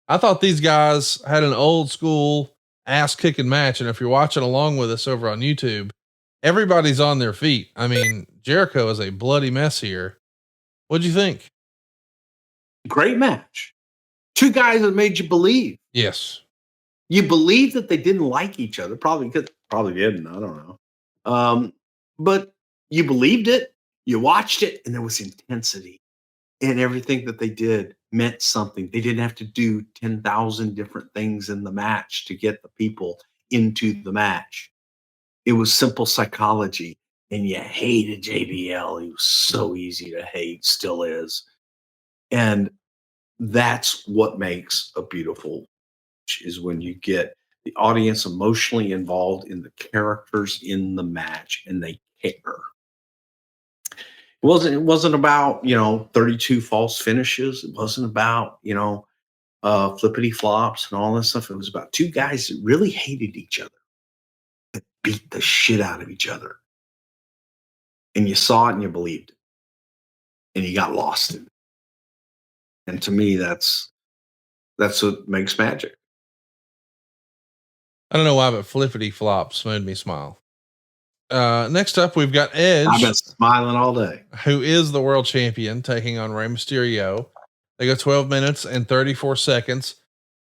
I thought these guys had an old school ass kicking match. And if you're watching along with us over on YouTube, everybody's on their feet. I mean, Jericho is a bloody mess here. What'd you think? Great match. Two guys that made you believe. Yes. You believe that they didn't like each other. Probably didn't. I don't know. But you believed it. You watched it, and there was intensity. And everything that they did meant something. They didn't have to do 10,000 different things in the match to get the people into the match. It was simple psychology. And you hated JBL. He was so easy to hate, still is. And that's what makes a beautiful match, is when you get the audience emotionally involved in the characters in the match and they care. It wasn't about, 32 false finishes. It wasn't about, flippity flops and all this stuff. It was about two guys that really hated each other, that beat the shit out of each other. And you saw it and you believed it. And you got lost in it. And to me, that's what makes magic. I don't know why, but flippity flops made me smile. Next up, we've got Edge. I've been smiling all day. Who is the world champion, taking on Rey Mysterio. They go 12 minutes and 34 seconds.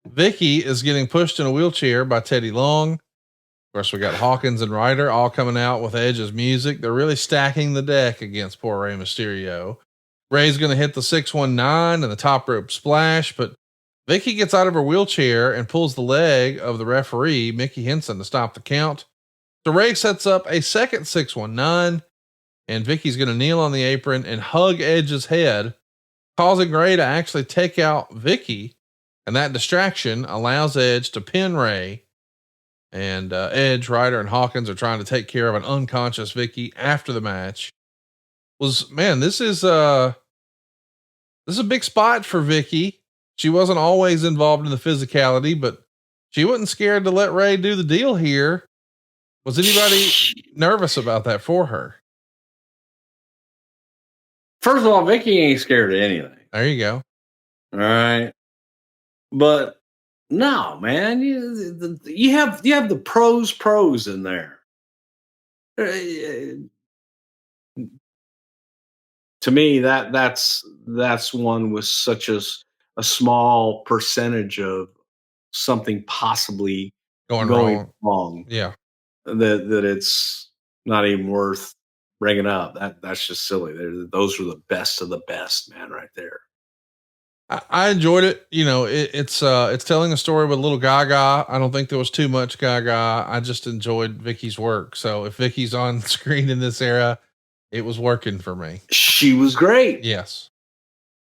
Vicky is getting pushed in a wheelchair by Teddy Long. Of course, we got Hawkins and Ryder all coming out with Edge's music. They're really stacking the deck against poor Rey Mysterio. Rey's going to hit the 619 and the top rope splash, but Vicky gets out of her wheelchair and pulls the leg of the referee, Mickey Henson, to stop the count. So Rey sets up a second 619, and Vicky's going to kneel on the apron and hug Edge's head, causing Rey to actually take out Vicky. And that distraction allows Edge to pin Rey. And Edge, Ryder, and Hawkins are trying to take care of an unconscious Vicky after the match. This is a big spot for Vicky. She wasn't always involved in the physicality, but she wasn't scared to let Rey do the deal here. Was anybody nervous about that for her? First of all, Vicky ain't scared of anything. There you go. All right. But no, man, you have the pros in there. To me, that's one with such a small percentage of something possibly going wrong. Yeah. That it's not even worth bringing up. That's just silly. Those are the best of the best, man, right there. I enjoyed it. It's telling a story with a little Gaga. I don't think there was too much Gaga. I just enjoyed Vicky's work. So if Vicky's on screen in this era, it was working for me. She was great. Yes.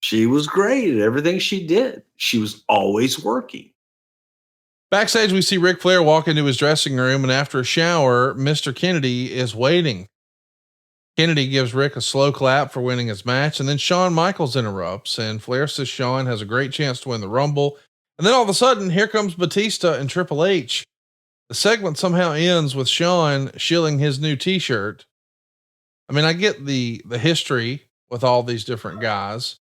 She was great at everything she did. She was always working. Backstage, we see Ric Flair walk into his dressing room, and after a shower, Mr. Kennedy is waiting. Kennedy gives Rick a slow clap for winning his match, and then Shawn Michaels interrupts, and Flair says Shawn has a great chance to win the Rumble. And then all of a sudden, here comes Batista and Triple H. The segment somehow ends with Shawn shilling his new t-shirt. I mean, I get the history with all these different guys,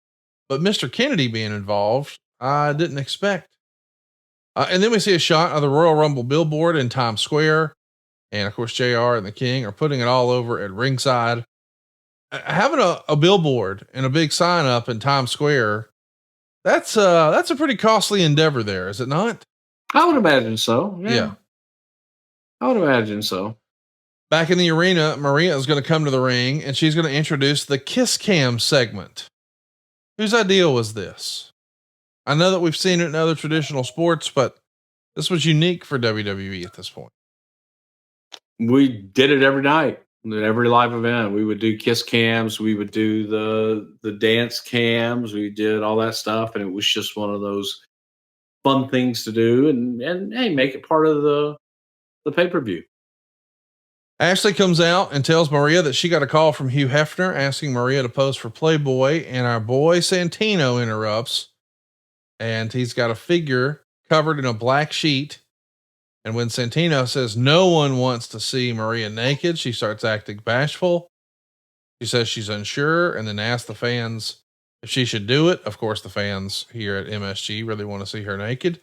but Mr. Kennedy being involved, I didn't expect. And then we see a shot of the Royal Rumble billboard in Times Square. And of course, JR and the King are putting it all over at ringside. Having a billboard and a big sign up in Times Square, that's a pretty costly endeavor there, is it not? I would imagine so. Yeah. I would imagine so. Back in the arena, Maria is going to come to the ring and she's going to introduce the Kiss Cam segment. Whose idea was this? I know that we've seen it in other traditional sports, but this was unique for WWE at this point. We did it every night, every live event. We would do kiss cams. We would do the dance cams. We did all that stuff. And it was just one of those fun things to do and hey, make it part of the pay-per-view. Ashley comes out and tells Maria that she got a call from Hugh Hefner asking Maria to pose for Playboy, and our boy Santino interrupts, and he's got a figure covered in a black sheet. And when Santino says no one wants to see Maria naked, she starts acting bashful. She says she's unsure and then asked the fans if she should do it. Of course, the fans here at MSG really want to see her naked.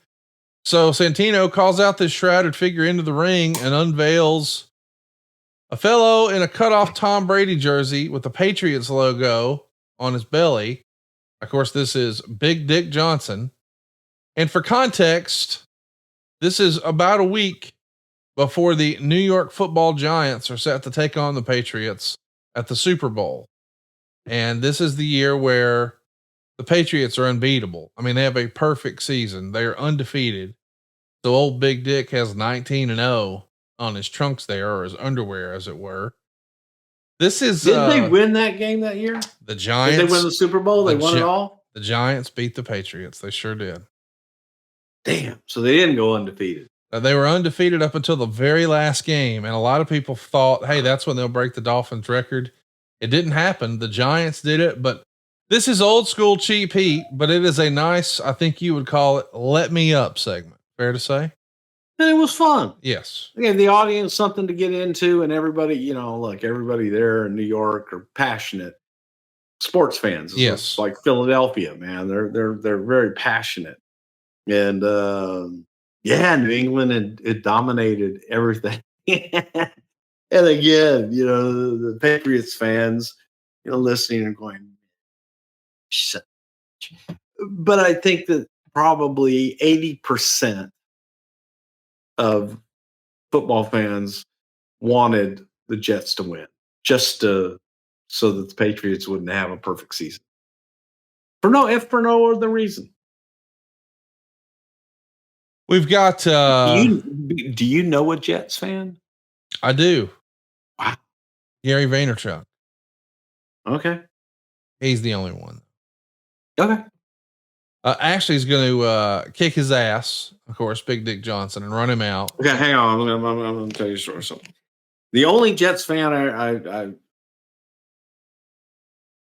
So Santino calls out this shrouded figure into the ring and unveils a fellow in a cutoff Tom Brady jersey with the Patriots logo on his belly. Of course, this is Big Dick Johnson. And for context, this is about a week before the New York Football Giants are set to take on the Patriots at the Super Bowl. And this is the year where the Patriots are unbeatable. I mean, they have a perfect season. They are undefeated. So old Big Dick has 19-0 on his trunks there, or his underwear, as it were. This is, did they win that game that year? The Giants. Did they win the Super Bowl? They won it all? The Giants beat the Patriots. They sure did. Damn. So they didn't go undefeated. They were undefeated up until the very last game. And a lot of people thought, hey, that's when they'll break the Dolphins record. It didn't happen. The Giants did it, but this is old school cheap heat, but it is a nice, I think you would call it, let me up segment. Fair to say? And it was fun. Yes. Again, the audience, something to get into, and everybody, you know, like everybody there in New York are passionate sports fans. Yes. It's like Philadelphia, man. They're very passionate. And yeah, New England had dominated everything. And again, you know, the Patriots fans, you know, listening and going, but I think that probably 80% of football fans wanted the Jets to win, just so that the Patriots wouldn't have a perfect season. For no other reason. We've got. Do you know a Jets fan? I do. Wow. Gary Vaynerchuk. Okay. He's the only one. Okay. Ashley's going to kick his ass, of course, Big Dick Johnson, and run him out. Okay, hang on. I'm going to tell you a story. So, the only Jets fan I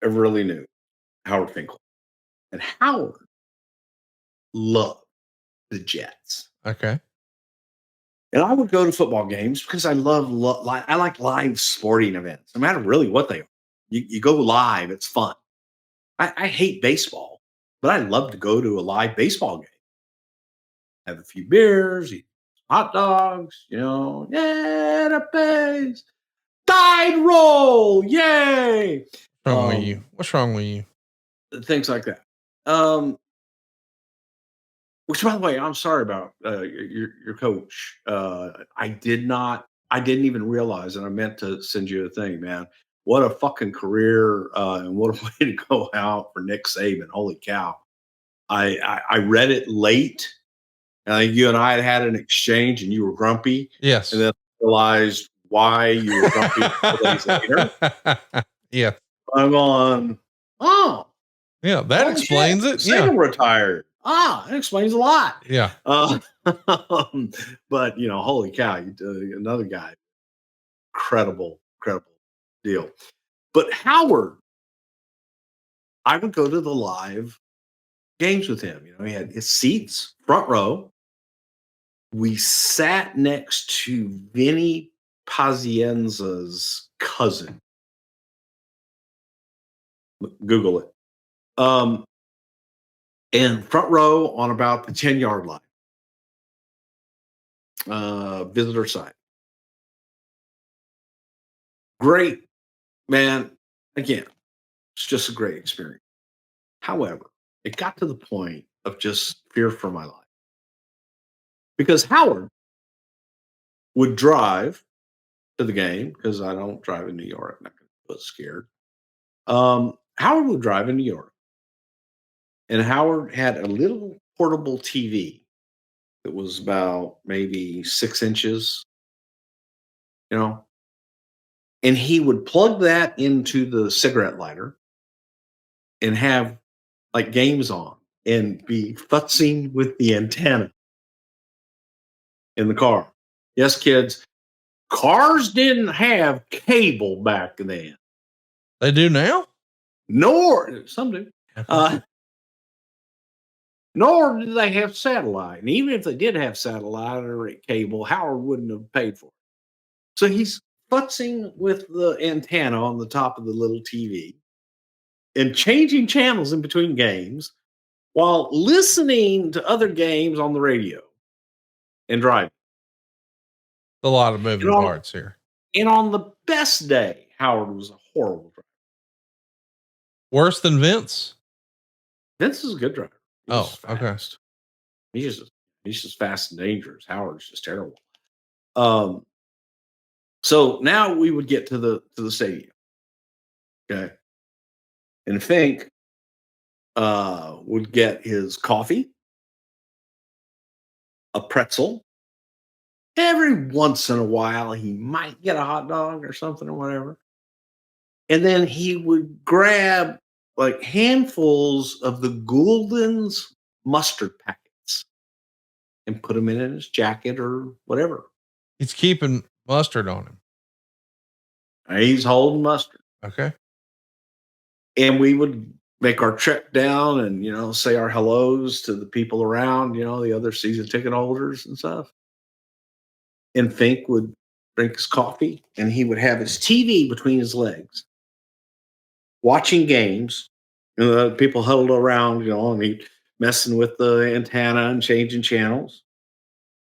really knew, Howard Finkel, and Howard loved the Jets. Okay. And I would go to football games because I like live sporting events, no matter really what they are. You go live, it's fun. I hate baseball, but I love to go to a live baseball game. Have a few beers, eat hot dogs, you know, yeah, the base. Died roll, yay. What's wrong with you? What's wrong with you? Things like that. Which, by the way, I'm sorry about your coach. I didn't even realize, and I meant to send you a thing, man. What a fucking career, and what a way to go out for Nick Saban. Holy cow. I read it late. And I think you and I had an exchange, and you were grumpy. Yes. And then I realized why you were grumpy 4 days later. Yeah. I'm on, oh. Yeah, that explains it. Saban retired. That explains a lot. Yeah. But, you know, holy cow, another guy. Incredible deal. But Howard, I would go to the live games with him. You know, he had his seats, front row. We sat next to Vinny Pazienza's cousin. Google it. And front row on about the 10-yard line. Visitor side. Great, man. Again, it's just a great experience. However, it got to the point of just fear for my life. Because Howard would drive to the game, because I don't drive in New York. I'm not going to get scared. Howard would drive in New York. And Howard had a little portable TV that was about maybe 6 inches, you know. And he would plug that into the cigarette lighter and have like games on and be futzing with the antenna in the car. Yes, kids, cars didn't have cable back then. They do now? Nor, some do. Nor did they have satellite. And even if they did have satellite or cable, Howard wouldn't have paid for it. So he's futzing with the antenna on the top of the little TV and changing channels in between games while listening to other games on the radio and driving. A lot of moving parts here. And on the best day, Howard was a horrible driver. Worse than Vince? Vince is a good driver. Okay. He's just fast and dangerous. Howard's just terrible. So now we would get to the stadium. Okay. And Fink would get his coffee, a pretzel. Every once in a while, he might get a hot dog or something or whatever. And then he would grab like handfuls of the Gulden's mustard packets and put them in his jacket or whatever. He's keeping mustard on him. He's holding mustard. Okay. And we would make our trek down and, say our hellos to the people around, the other season ticket holders and stuff. And Fink would drink his coffee and he would have his TV between his legs, watching games. And the people huddled around, and he messing with the antenna and changing channels.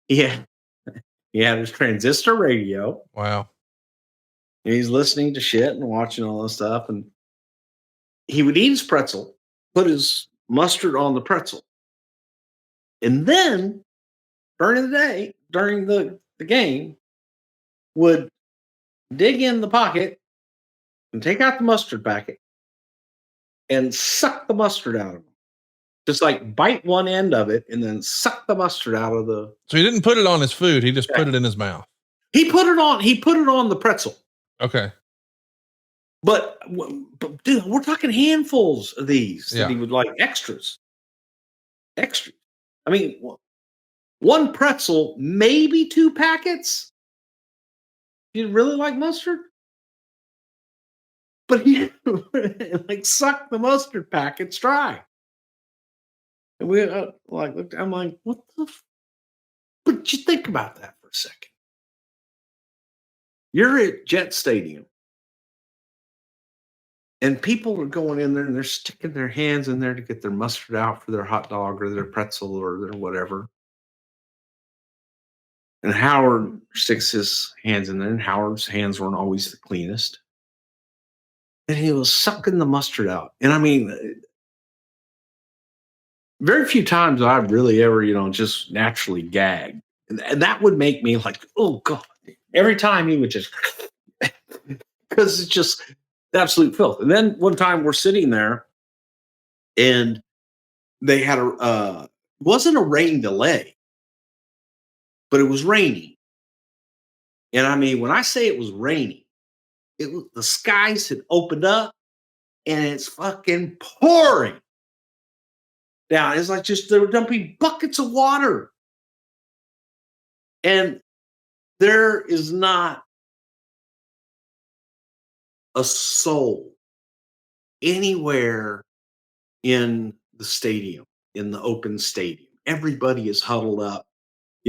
He had his transistor radio. Wow. And he's listening to shit and watching all this stuff. And he would eat his pretzel, put his mustard on the pretzel. And then during the day, during the game, would dig in the pocket and take out the mustard packet and suck the mustard out of him. Just like bite one end of it and then suck the mustard out of the. So he didn't put it on his food. He just put it in his mouth. He put it on the pretzel. Okay. But dude, we're talking handfuls of these that he would like extras. Extra. I mean, one pretzel, maybe 2 packets. You really like mustard? But he like sucked the mustard packets dry. And we I'm like, what the? But you think about that for a second. You're at Jet Stadium, and people are going in there and they're sticking their hands in there to get their mustard out for their hot dog or their pretzel or their whatever. And Howard sticks his hands in there, and Howard's hands weren't always the cleanest. And he was sucking the mustard out. And I mean, very few times I've really ever, just naturally gagged. And that would make me like, oh God. Every time he would just, because it's just absolute filth. And then one time we're sitting there and they had it wasn't a rain delay, but it was raining. And I mean, when I say it was raining, the skies had opened up and it's fucking pouring down. It's like just they were dumping buckets of water. And there is not a soul anywhere in the stadium, in the open stadium. Everybody is huddled up,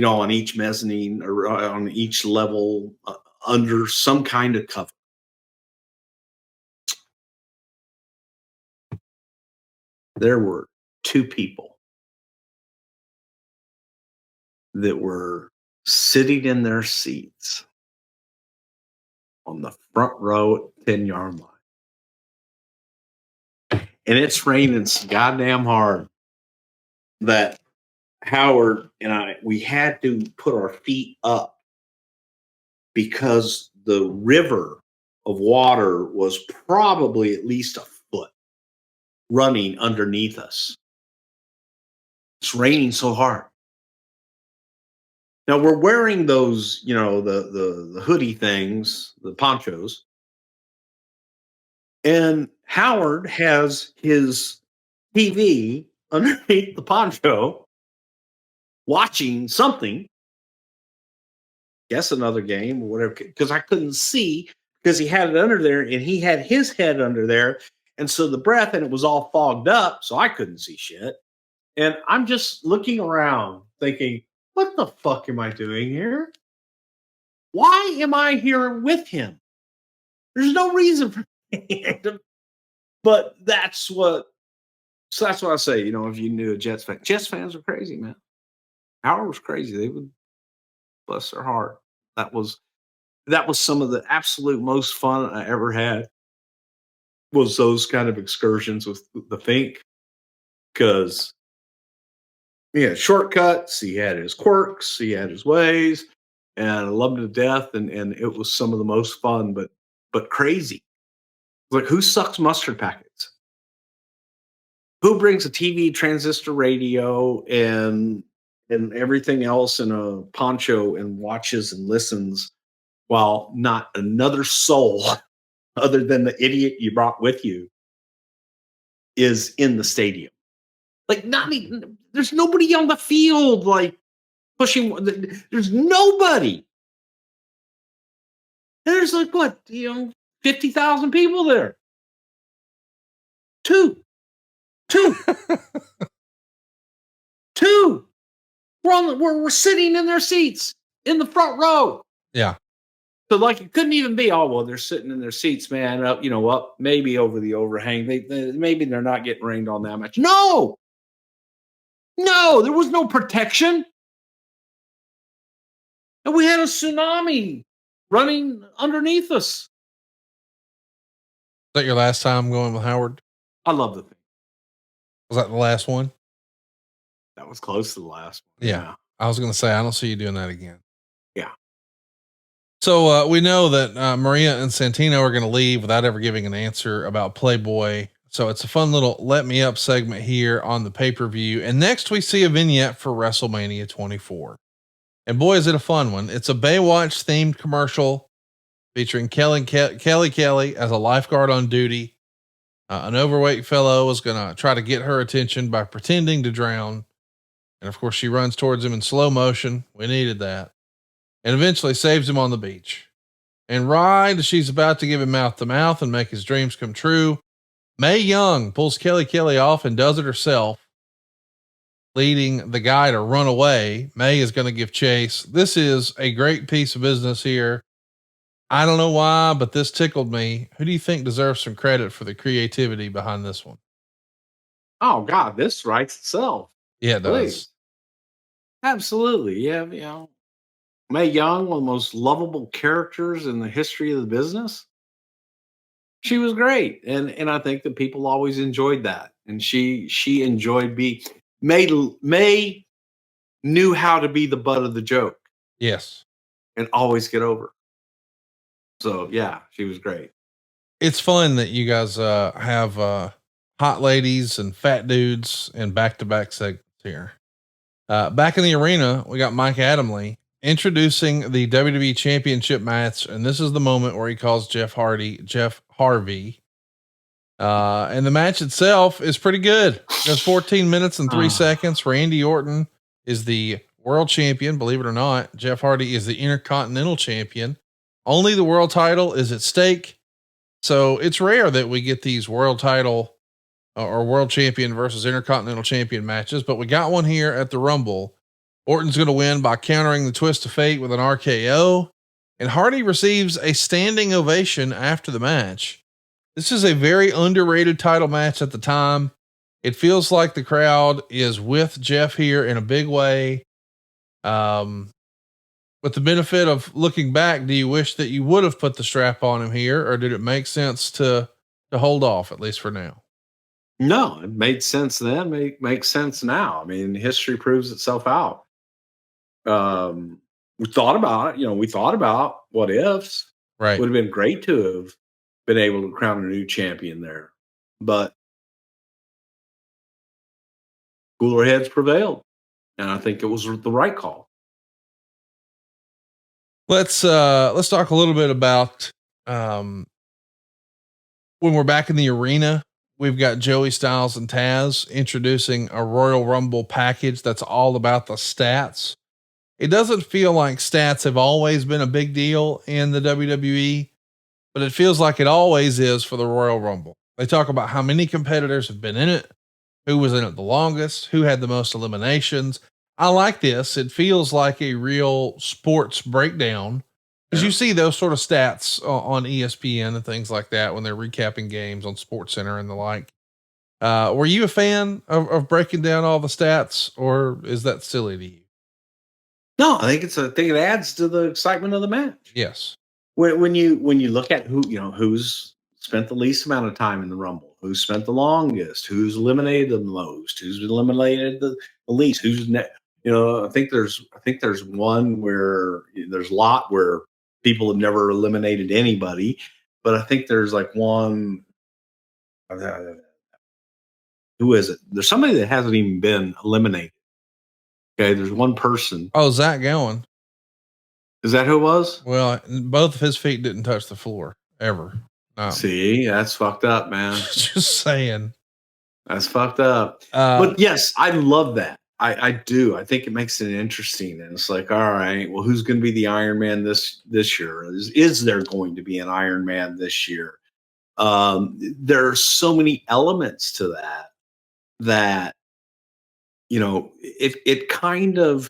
on each mezzanine or on each level under some kind of cover. There were 2 people that were sitting in their seats on the front row at 10-yard line. And it's raining so goddamn hard that Howard and we had to put our feet up because the river of water was probably at least a foot running underneath us. It's raining so hard. Now we're wearing those, the hoodie things, the ponchos. And Howard has his TV underneath the poncho watching something. Guess another game or whatever, because I couldn't see because he had it under there and he had his head under there. And so the breath and it was all fogged up. So I couldn't see shit. And I'm just looking around thinking, what the fuck am I doing here? Why am I here with him? There's no reason for me. But that's what I say. If you knew a Jets fans are crazy, man. Howard was crazy. They would bless their heart. That was some of the absolute most fun I ever had. Was those kind of excursions with the Fink, because he had shortcuts, he had his quirks, he had his ways, and I loved him to death. And it was some of the most fun, but crazy. Like, who sucks mustard packets? Who brings a TV, transistor radio, and everything else in a poncho and watches and listens while not another soul other than the idiot you brought with you is in the stadium? Like, not even, there's nobody on the field, like, pushing. There's nobody. There's like, what, 50,000 people there. Two. We're sitting in their seats in the front row. Yeah. So, like, it couldn't even be, oh, well, they're sitting in their seats, man. Up maybe over the overhang. Maybe they're not getting rained on that much. No, there was no protection. And we had a tsunami running underneath us. Is that your last time going with Howard? I love the thing. Was that the last one? That was close to the last one. Yeah. I was going to say, I don't see you doing that again. Yeah. So we know that Maria and Santino are going to leave without ever giving an answer about Playboy. So it's a fun little let me up segment here on the pay-per-view. And next we see a vignette for WrestleMania 24. And boy, is it a fun one. It's a Baywatch themed commercial featuring Kelly as a lifeguard on duty. An overweight fellow is going to try to get her attention by pretending to drown. And of course she runs towards him in slow motion. We needed that. And eventually saves him on the beach. And right as she's about to give him mouth to mouth and make his dreams come true, Mae Young pulls Kelly off and does it herself, leading the guy to run away. Mae is going to give chase. This is a great piece of business here. I don't know why, but this tickled me. Who do you think deserves some credit for the creativity behind this one? Oh God, this writes itself. Yeah, it does. Absolutely. Yeah. Mae Young, one of the most lovable characters in the history of the business. She was great. And I think that people always enjoyed that. And she enjoyed Mae knew how to be the butt of the joke. Yes. And always get over. So yeah, she was great. It's fun that you guys have hot ladies and fat dudes and back-to-back segments here. Back in the arena, we got Mike Adamle introducing the WWE Championship match, and this is the moment where he calls Jeff Harvey. And the match itself is pretty good. Just 14 minutes and 3 seconds. Randy Orton is the world champion, believe it or not. Jeff Hardy is the Intercontinental Champion. Only the world title is at stake. So it's rare that we get these world title or world champion versus Intercontinental Champion matches, but we got one here at the Rumble. Orton's going to win by countering the twist of fate with an RKO, and Hardy receives a standing ovation after the match. This is a very underrated title match at the time. It feels like the crowd is with Jeff here in a big way. With the benefit of looking back, do you wish that you would have put the strap on him here, or did it make sense to hold off, at least for now? No, it made sense then. Makes sense now. I mean, history proves itself out. We thought about it. We thought about what ifs. Right. Would have been great to have been able to crown a new champion there, but cooler heads prevailed, and I think it was the right call. Let's talk a little bit about when we're back in the arena. We've got Joey Styles and Taz introducing a Royal Rumble package that's all about the stats. It doesn't feel like stats have always been a big deal in the WWE, but it feels like it always is for the Royal Rumble. They talk about how many competitors have been in it, who was in it the longest, who had the most eliminations. I like this. It feels like a real sports breakdown Because you see those sort of stats on ESPN and things like that when they're recapping games on Sports Center and the like. Were you a fan of breaking down all the stats, or is that silly to you? No, I think it adds to the excitement of the match. Yes. When you look at who's spent the least amount of time in the Rumble, who's spent the longest, who's eliminated the most, who's eliminated the least, I think there's one where there's a lot where people have never eliminated anybody, but I think there's like one. Who is it? There's somebody that hasn't even been eliminated. Okay, there's one person. Oh, Zach Gowen. Is that who it was? Well, both of his feet didn't touch the floor ever. No. See, that's fucked up, man. Just saying. That's fucked up. But yes, I love that. I do. I think it makes it interesting. And it's like, all right, well, who's going to be the Iron Man this year? Is there going to be an Iron Man this year? There are so many elements to that, it kind of,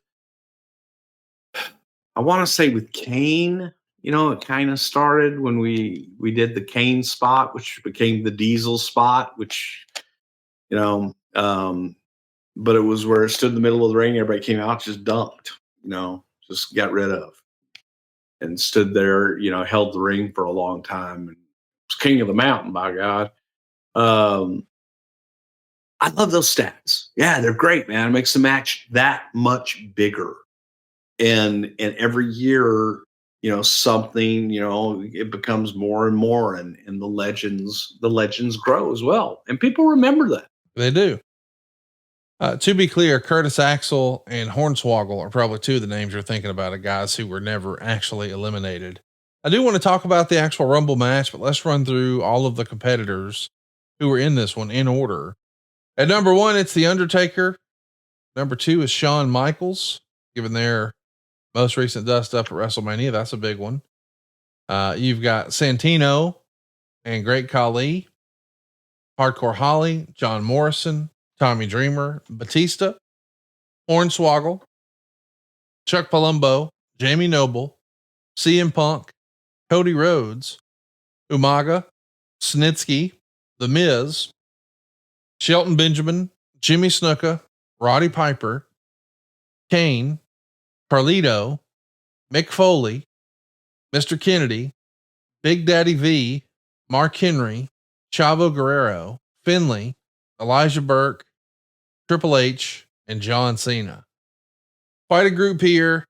I want to say with Kane, it kind of started when we did the Kane spot, which became the Diesel spot, which, but it was where it stood in the middle of the ring. Everybody came out, just dunked, just got rid of and stood there, held the ring for a long time and was king of the mountain, by God. I love those stats. Yeah, they're great, man. It makes the match that much bigger. And every year, something, it becomes more and more, and the legends grow as well. And people remember that. They do. To be clear, Curtis Axel and Hornswoggle are probably two of the names you're thinking about of guys who were never actually eliminated. I do want to talk about the actual Rumble match, but let's run through all of the competitors who were in this one in order. At number 1, it's The Undertaker. Number 2 is Shawn Michaels, given their most recent dust up at WrestleMania. That's a big one. You've got Santino and Great Khali, Hardcore Holly, John Morrison, Tommy Dreamer, Batista, Hornswoggle, Chuck Palumbo, Jamie Noble, CM Punk, Cody Rhodes, Umaga, Snitsky, The Miz, Shelton Benjamin, Jimmy Snuka, Roddy Piper, Kane, Carlito, Mick Foley, Mr. Kennedy, Big Daddy V, Mark Henry, Chavo Guerrero, Finley, Elijah Burke, Triple H, and John Cena. Quite a group here.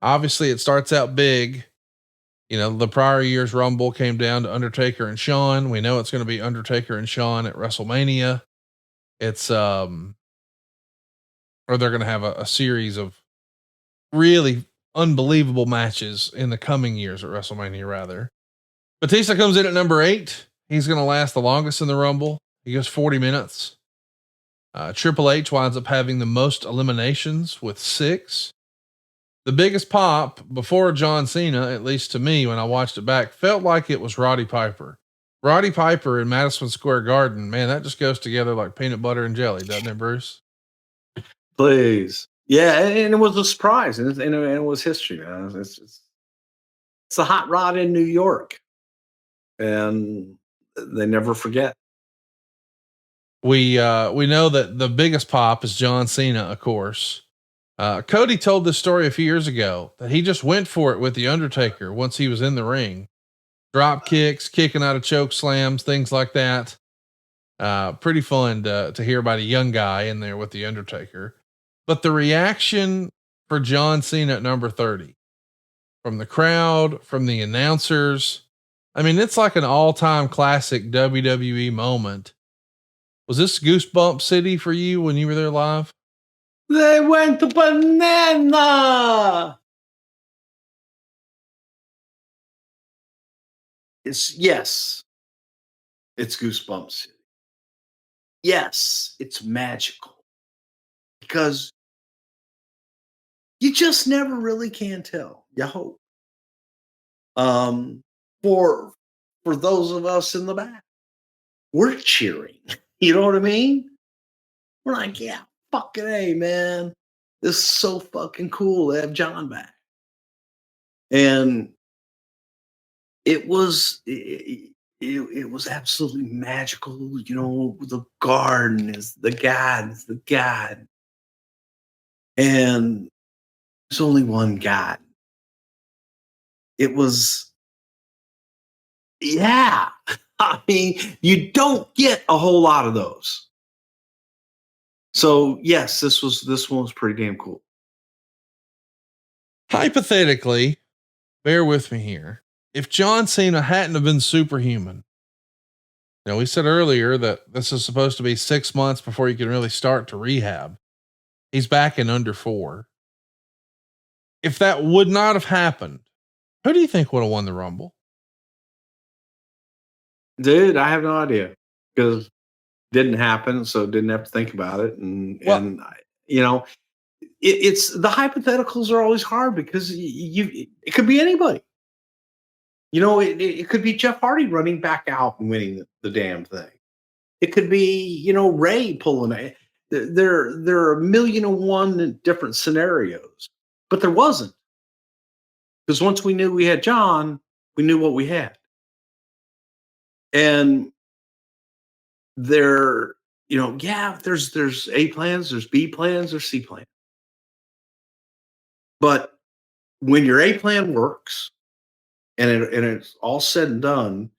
Obviously, it starts out big. The prior year's Rumble came down to Undertaker and Shawn. We know it's going to be Undertaker and Shawn at WrestleMania. It's, or they're going to have a series of really unbelievable matches in the coming years at WrestleMania, rather. Batista comes in at number 8. He's going to last the longest in the Rumble. He goes 40 minutes. Triple H winds up having the most eliminations with 6. The biggest pop before John Cena, at least to me, when I watched it back, felt like it was Roddy Piper. Roddy Piper in Madison Square Garden, man, that just goes together like peanut butter and jelly, doesn't it, Bruce? Please. Yeah. And it was a surprise, and it was history, man. It's a hot rod in New York, and they never forget. We know that the biggest pop is John Cena, of course. Cody told this story a few years ago that he just went for it with the Undertaker once he was in the ring. Drop kicks, kicking out of choke slams, things like that. Pretty fun to hear about a young guy in there with the Undertaker. But the reaction for John Cena at number 30 from the crowd, from the announcers, I mean, it's like an all-time classic WWE moment. Was this Goosebump City for you when you were there live? They went banana. Yes, it's Goosebump City. Yes, it's magical, because you just never really can tell. You hope. For those of us in the back, we're cheering. You know what I mean? We're like, yeah, fucking A, man. This is so fucking cool to have John back. And it was it was absolutely magical. You know, the garden is the God, is the God, and there's only one God. It was, yeah. I mean, you don't get a whole lot of those. So yes, this one was pretty damn cool. Hypothetically, bear with me here. If John Cena hadn't have been superhuman, we said earlier that this is supposed to be 6 months before you can really start to rehab. He's back in under 4. If that would not have happened, who do you think would have won the Rumble? Dude, I have no idea because didn't happen, so didn't have to think about it. You know, it's the hypotheticals are always hard because it could be anybody. You know, it could be Jeff Hardy running back out and winning the damn thing. It could be, you know, Ray pulling it. There are a million and one different scenarios, but there wasn't, because once we knew we had John, we knew what we had. And there, you know, yeah, there's A plans, there's B plans, there's C plans. But when your A plan works and it's all said and done,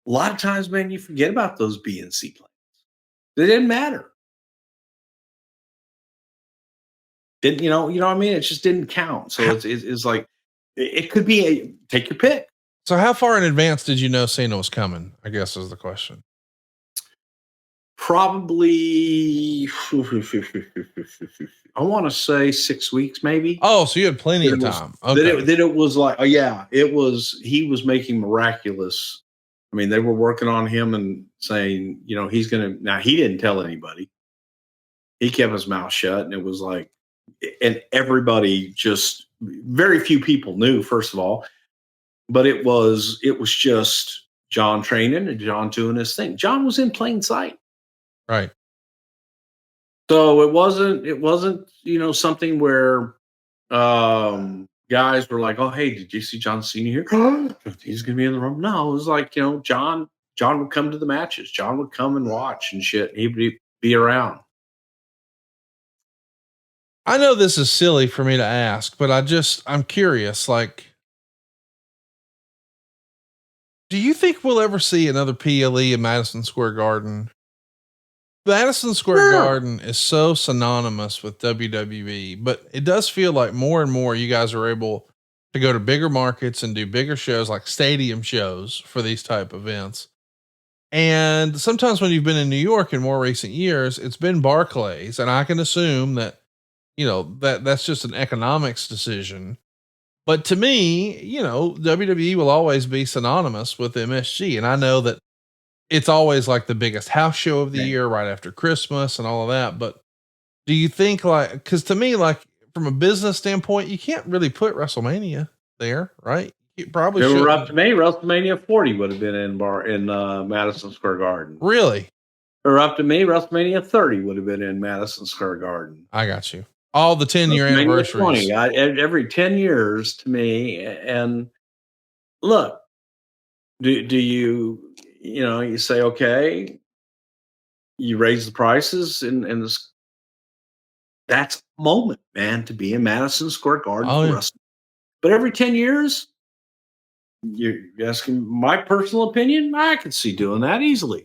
a lot of times, man, you forget about those B and C plans. They didn't matter. Didn't, you know what I mean? It just didn't count. So it's like, it could be take your pick. So how far in advance did you know Cena was coming? I guess is the question. Probably, I want to say 6 weeks, maybe. Oh, so you had plenty of time. Okay. Then it was like, oh yeah, he was making miraculous. I mean, they were working on him and saying, you know, now he didn't tell anybody. He kept his mouth shut, and it was like, and everybody just, very few people knew, first of all, but it was just John training and John doing his thing. John was in plain sight. Right. So it wasn't, you know, something where guys were like, oh, hey, did you see John Cena here? He's going to be in the room. No, it was like, you know, John would come to the matches. John would come and watch and shit. He'd be around. I know this is silly for me to ask, but I'm curious, like, do you think we'll ever see another PLE in Madison Square Garden? Madison Square Garden is so synonymous with WWE, but it does feel like more and more you guys are able to go to bigger markets and do bigger shows, like stadium shows for these type events. And sometimes when you've been in New York in more recent years, it's been Barclays. And I can assume that, that's just an economics decision. But to me, WWE will always be synonymous with MSG. And I know that it's always like the biggest house show of the year right after Christmas and all of that. But do you think, like, cause to me, like from a business standpoint, you can't really put WrestleMania there, right? You probably should. Up to me, WrestleMania 40 would have been in Madison Square Garden. Really? Or up to me, WrestleMania 30 would have been in Madison Square Garden. I got you. All the 10-year anniversaries. 20, every 10 years to me. And look, do you, you say, okay, you raise the prices and this, that's a moment, man, to be in Madison Square Garden for wrestling. But every 10 years, you're asking my personal opinion, I could see doing that easily.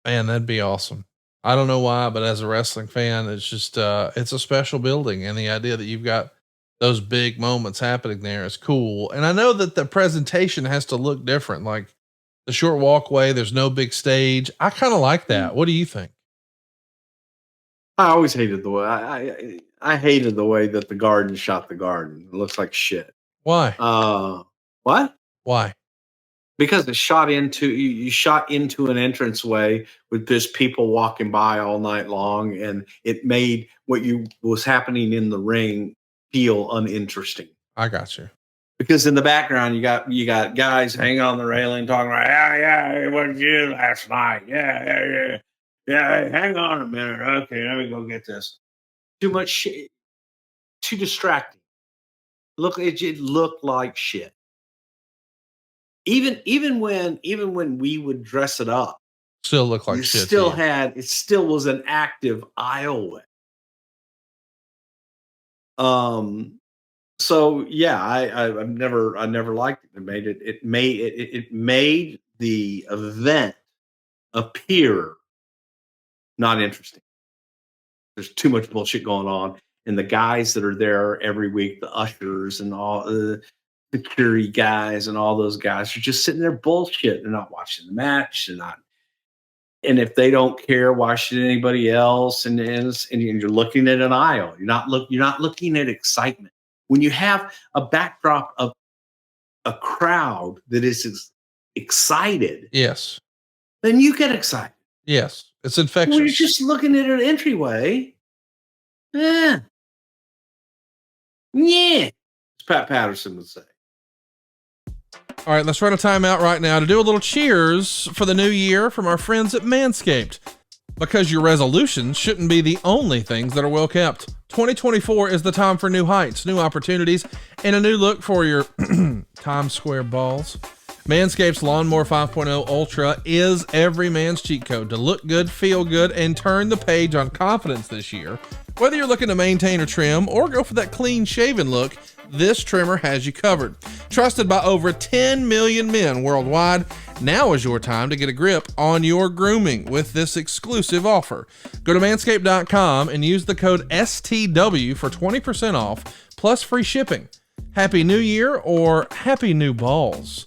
Man, that'd be awesome. I don't know why, but as a wrestling fan, it's just, it's a special building. And the idea that you've got those big moments happening there is cool. And I know that the presentation has to look different, like the short walkway, there's no big stage. I kind of like that. What do you think? I always hated the way I hated the way that the Garden shot the Garden. It looks like shit. Why? What? Why? Because it shot into you shot into an entranceway with just people walking by all night long, and it made what was happening in the ring feel uninteresting. I got you. Because in the background you got guys hanging on the railing talking about, yeah, it was you last night. Yeah. Hey, hang on a minute. Okay, let me go get this. Too much shit. Too distracting. Look, it looked like shit. even when we would dress it up, still look like shit. It still was an active aisle. So yeah, I never liked it. It made the event appear not interesting. There's too much bullshit going on, and the guys that are there every week, the ushers and all the security guys and all those guys are just sitting there bullshit. They're not watching the match. They're not. And if they don't care, why should anybody else? And you're looking at an aisle. You're not looking at excitement. When you have a backdrop of a crowd that is excited, yes, then you get excited. Yes, it's infectious. When you're just looking at an entryway, yeah, as Pat Patterson would say. All right, let's run a timeout right now to do a little cheers for the new year from our friends at Manscaped. Because your resolutions shouldn't be the only things that are well kept. 2024 is the time for new heights, new opportunities, and a new look for your Times Square balls. Manscaped's Lawnmower 5.0 Ultra is every man's cheat code to look good, feel good, and turn the page on confidence this year. Whether you're looking to maintain or trim or go for that clean shaven look, this trimmer has you covered. Trusted by over 10 million men worldwide, now is your time to get a grip on your grooming with this exclusive offer. Go to manscaped.com and use the code STW for 20% off plus free shipping. Happy New Year or Happy New Balls.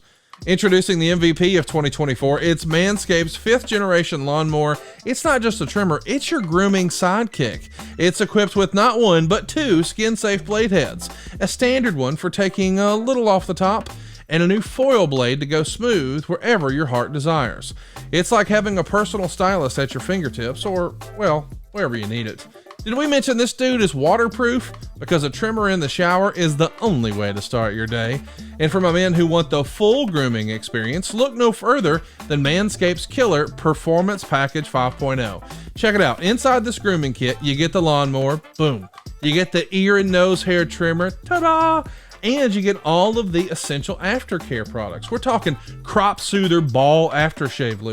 Introducing the MVP of 2024, it's Manscaped's 5th generation lawnmower. It's not just a trimmer, it's your grooming sidekick. It's equipped with not one, but 2 skin-safe blade heads, a standard one for taking a little off the top, and a new foil blade to go smooth wherever your heart desires. It's like having a personal stylist at your fingertips, or, well, wherever you need it. Did we mention this dude is waterproof? Because a trimmer in the shower is the only way to start your day. And for my men who want the full grooming experience, look no further than Manscaped's killer Performance Package 5.0. Check it out. Inside this grooming kit, you get the lawnmower, boom. You get the ear and nose hair trimmer, ta-da! And you get all of the essential aftercare products. We're talking Crop Soother Ball Aftershave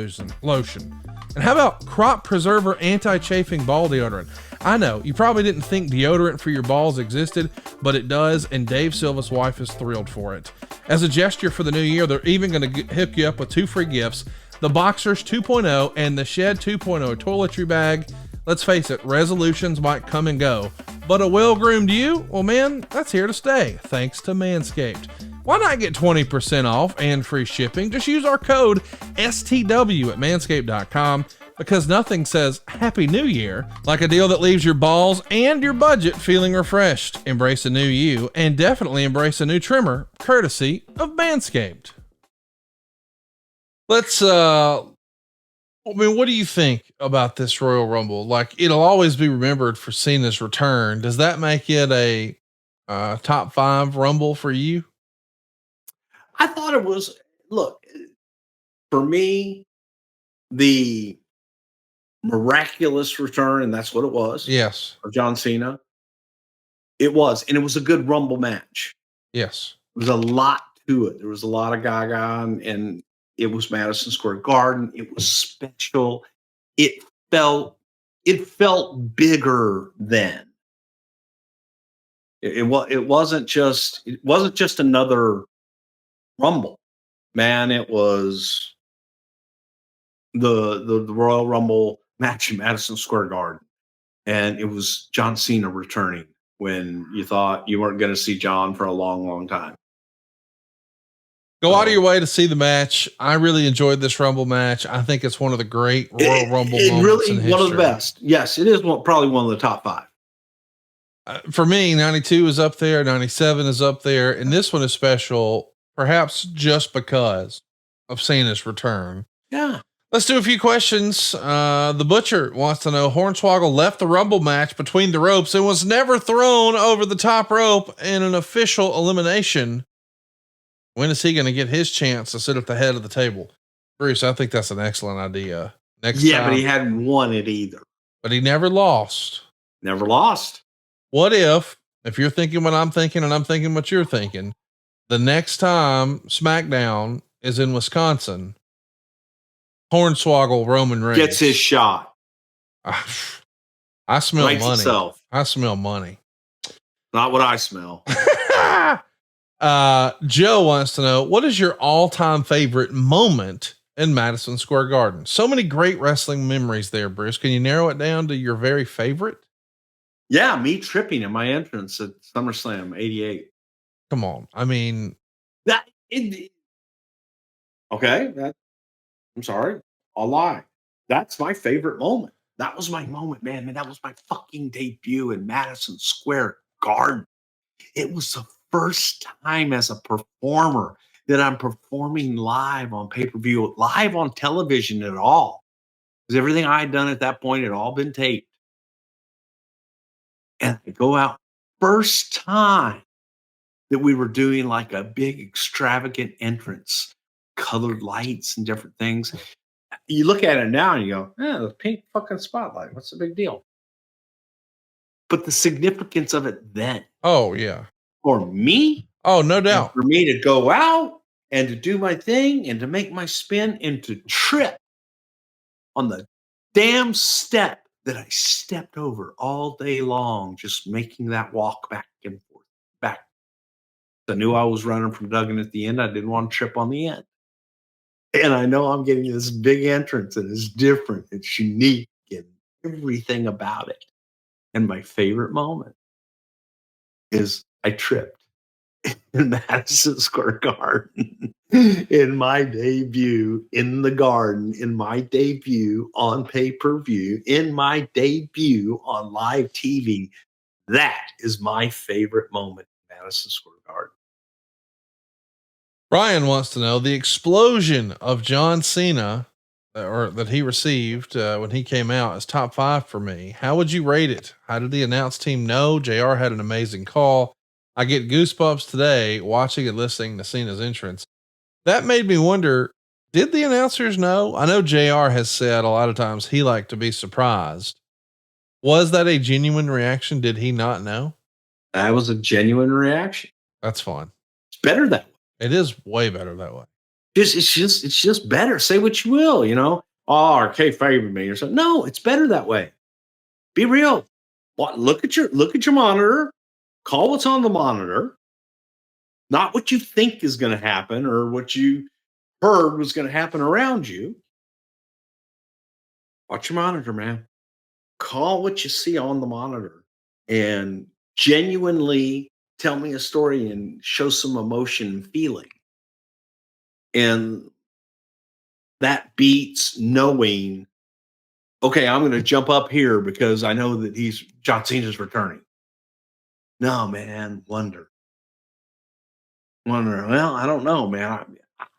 Lotion. And how about Crop Preserver Anti-Chafing Ball Deodorant? I know, you probably didn't think deodorant for your balls existed, but it does, and Dave Silva's wife is thrilled for it. As a gesture for the new year, they're even going to hook you up with 2 free gifts, the Boxers 2.0 and the Shed 2.0 toiletry bag. Let's face it, resolutions might come and go, but a well-groomed you, well man, that's here to stay, thanks to Manscaped. Why not get 20% off and free shipping? Just use our code STW at manscaped.com. Because nothing says Happy New Year like a deal that leaves your balls and your budget feeling refreshed. Embrace a new you and definitely embrace a new trimmer, courtesy of Manscaped. Let's, what do you think about this Royal Rumble? Like, it'll always be remembered for Cena's return. Does that make it a top 5 Rumble for you? I thought it was, look, for me, the miraculous return, and that's what it was. Yes. Of John Cena. It was, and it was a good Rumble match. Yes. There was a lot to it. There was a lot of gaga, and it was Madison Square Garden. It was special. It felt bigger then. It wasn't just another Rumble. Man, it was the Royal Rumble match in Madison Square Garden. And it was John Cena returning when you thought you weren't going to see John for a long, long time. Go out of your way to see the match. I really enjoyed this Rumble match. I think it's one of the great Royal Rumble moments really in history. One of the best. Yes, it is probably one of the top 5. For me, 92 is up there. 97 is up there. And this one is special, perhaps just because of Cena's return. Yeah. Let's do a few questions. The Butcher wants to know, Hornswoggle left the Rumble match between the ropes and was never thrown over the top rope in an official elimination. When is he going to get his chance to sit at the head of the table? Bruce, I think that's an excellent idea. Next time, but he hadn't won it either. But he never lost. Never lost. What if you're thinking what I'm thinking and I'm thinking what you're thinking, the next time SmackDown is in Wisconsin, Hornswoggle Roman Reigns gets his shot. I smell Writes money. Itself. I smell money. Not what I smell. Joe wants to know, what is your all-time favorite moment in Madison Square Garden? So many great wrestling memories there, Bruce. Can you narrow it down to your very favorite? Yeah, me tripping in my entrance at SummerSlam '88. Come on. I mean, okay. I'm sorry. I'll lie. That's my favorite moment. That was my moment, man. That was my fucking debut in Madison Square Garden. It was the first time as a performer that I'm performing live on pay-per-view, live on television at all. Because everything I had done at that point had all been taped. And I go out, first time that we were doing like a big extravagant entrance, colored lights and different things. You look at it now and you go, the pink fucking spotlight. What's the big deal? But the significance of it then. Oh, yeah. For me. Oh, no doubt. For me to go out and to do my thing and to make my spin and to trip on the damn step that I stepped over all day long, just making that walk back and forth, back. I knew I was running from Duggan at the end. I didn't want to trip on the end. And I know I'm getting this big entrance and it's different. It's unique and everything about it. And my favorite moment is I tripped in Madison Square Garden in my debut in the Garden, in my debut on pay-per-view, in my debut on live TV. That is my favorite moment in Madison Square Garden. Brian wants to know the explosion of John Cena or that he received when he came out as top 5 for me. How would you rate it? How did the announce team know? JR had an amazing call. I get goosebumps today watching and listening to Cena's entrance. That made me wonder, did the announcers know? I know JR has said a lot of times he liked to be surprised. Was that a genuine reaction? Did he not know? That was a genuine reaction. That's fine. It's better that way. It is way better that way. It's just better. Say what you will, you know. Oh, RK favored me or something. No, it's better that way. Be real. Look at your monitor. Call what's on the monitor. Not what you think is going to happen or what you heard was going to happen around you. Watch your monitor, man. Call what you see on the monitor and genuinely tell me a story and show some emotion and feeling. And that beats knowing, okay, I'm going to jump up here because I know that John Cena's returning. No, man, wonder. Well, I don't know, man.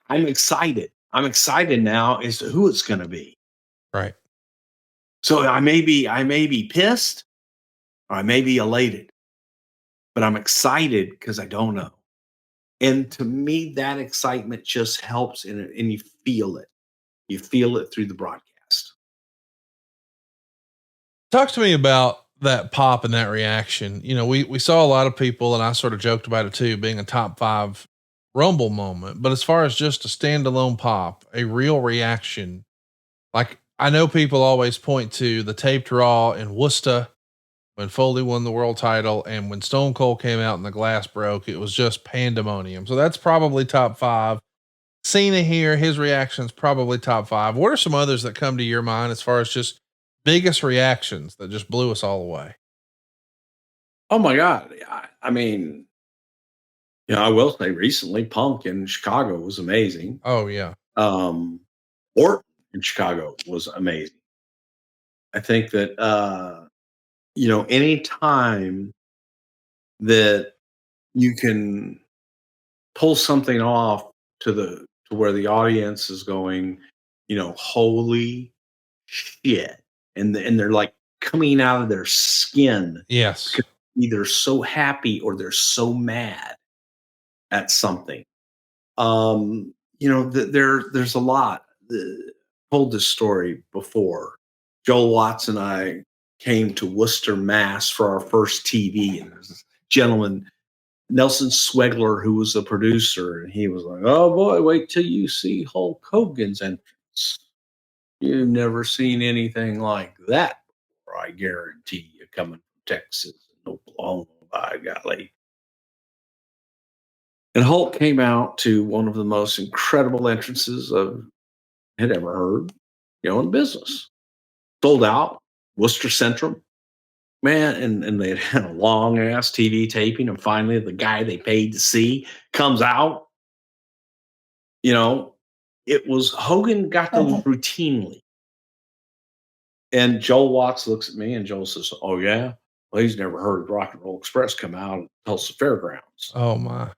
I'm excited. I'm excited now as to who it's going to be. Right. So I may be pissed or I may be elated, but I'm excited because I don't know. And to me, that excitement just helps and you feel it. You feel it through the broadcast. Talk to me about that pop and that reaction. You know, we saw a lot of people, and I sort of joked about it too, being a top 5 Rumble moment. But as far as just a standalone pop, a real reaction, like I know people always point to the taped Raw in Worcester when Foley won the world title, and when Stone Cold came out and the glass broke, it was just pandemonium. So that's probably top 5. Cena here, his reaction's probably top 5. What are some others that come to your mind as far as just biggest reactions that just blew us all away? Oh my God. I mean, I will say recently Punk in Chicago was amazing. Oh yeah. Orton in Chicago was amazing. I think that, any time that you can pull something off to where the audience is going, holy shit. And they're like coming out of their skin. Yes. Either so happy or they're so mad at something. There's a lot. Told this story before. Joel Watts and I came to Worcester, Mass for our first TV, and there's this gentleman Nelson Swegler, who was the producer, and he was like, "Oh boy, wait till you see Hulk Hogan's entrance. You've never seen anything like that before, I guarantee you, coming from Texas and Oklahoma, by golly." And Hulk came out to one of the most incredible entrances I had ever heard, in business. Sold out, Worcester Centrum. Man, and they had a long ass TV taping, and finally the guy they paid to see comes out. It was Hogan got those routinely. And Joel Watts looks at me and Joel says, "Oh, yeah? Well, he's never heard of Rock and Roll Express come out at Tulsa Fairgrounds." Oh, my.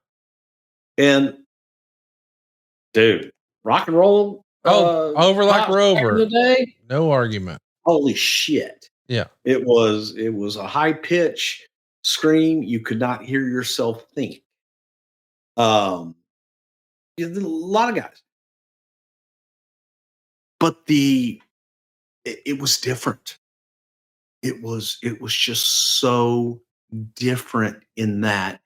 And, dude, rock and roll. Over like Rover. The day, no argument. Holy shit. Yeah. It was a high pitch scream. You could not hear yourself think. A lot of guys. But it was different. It was just so different in that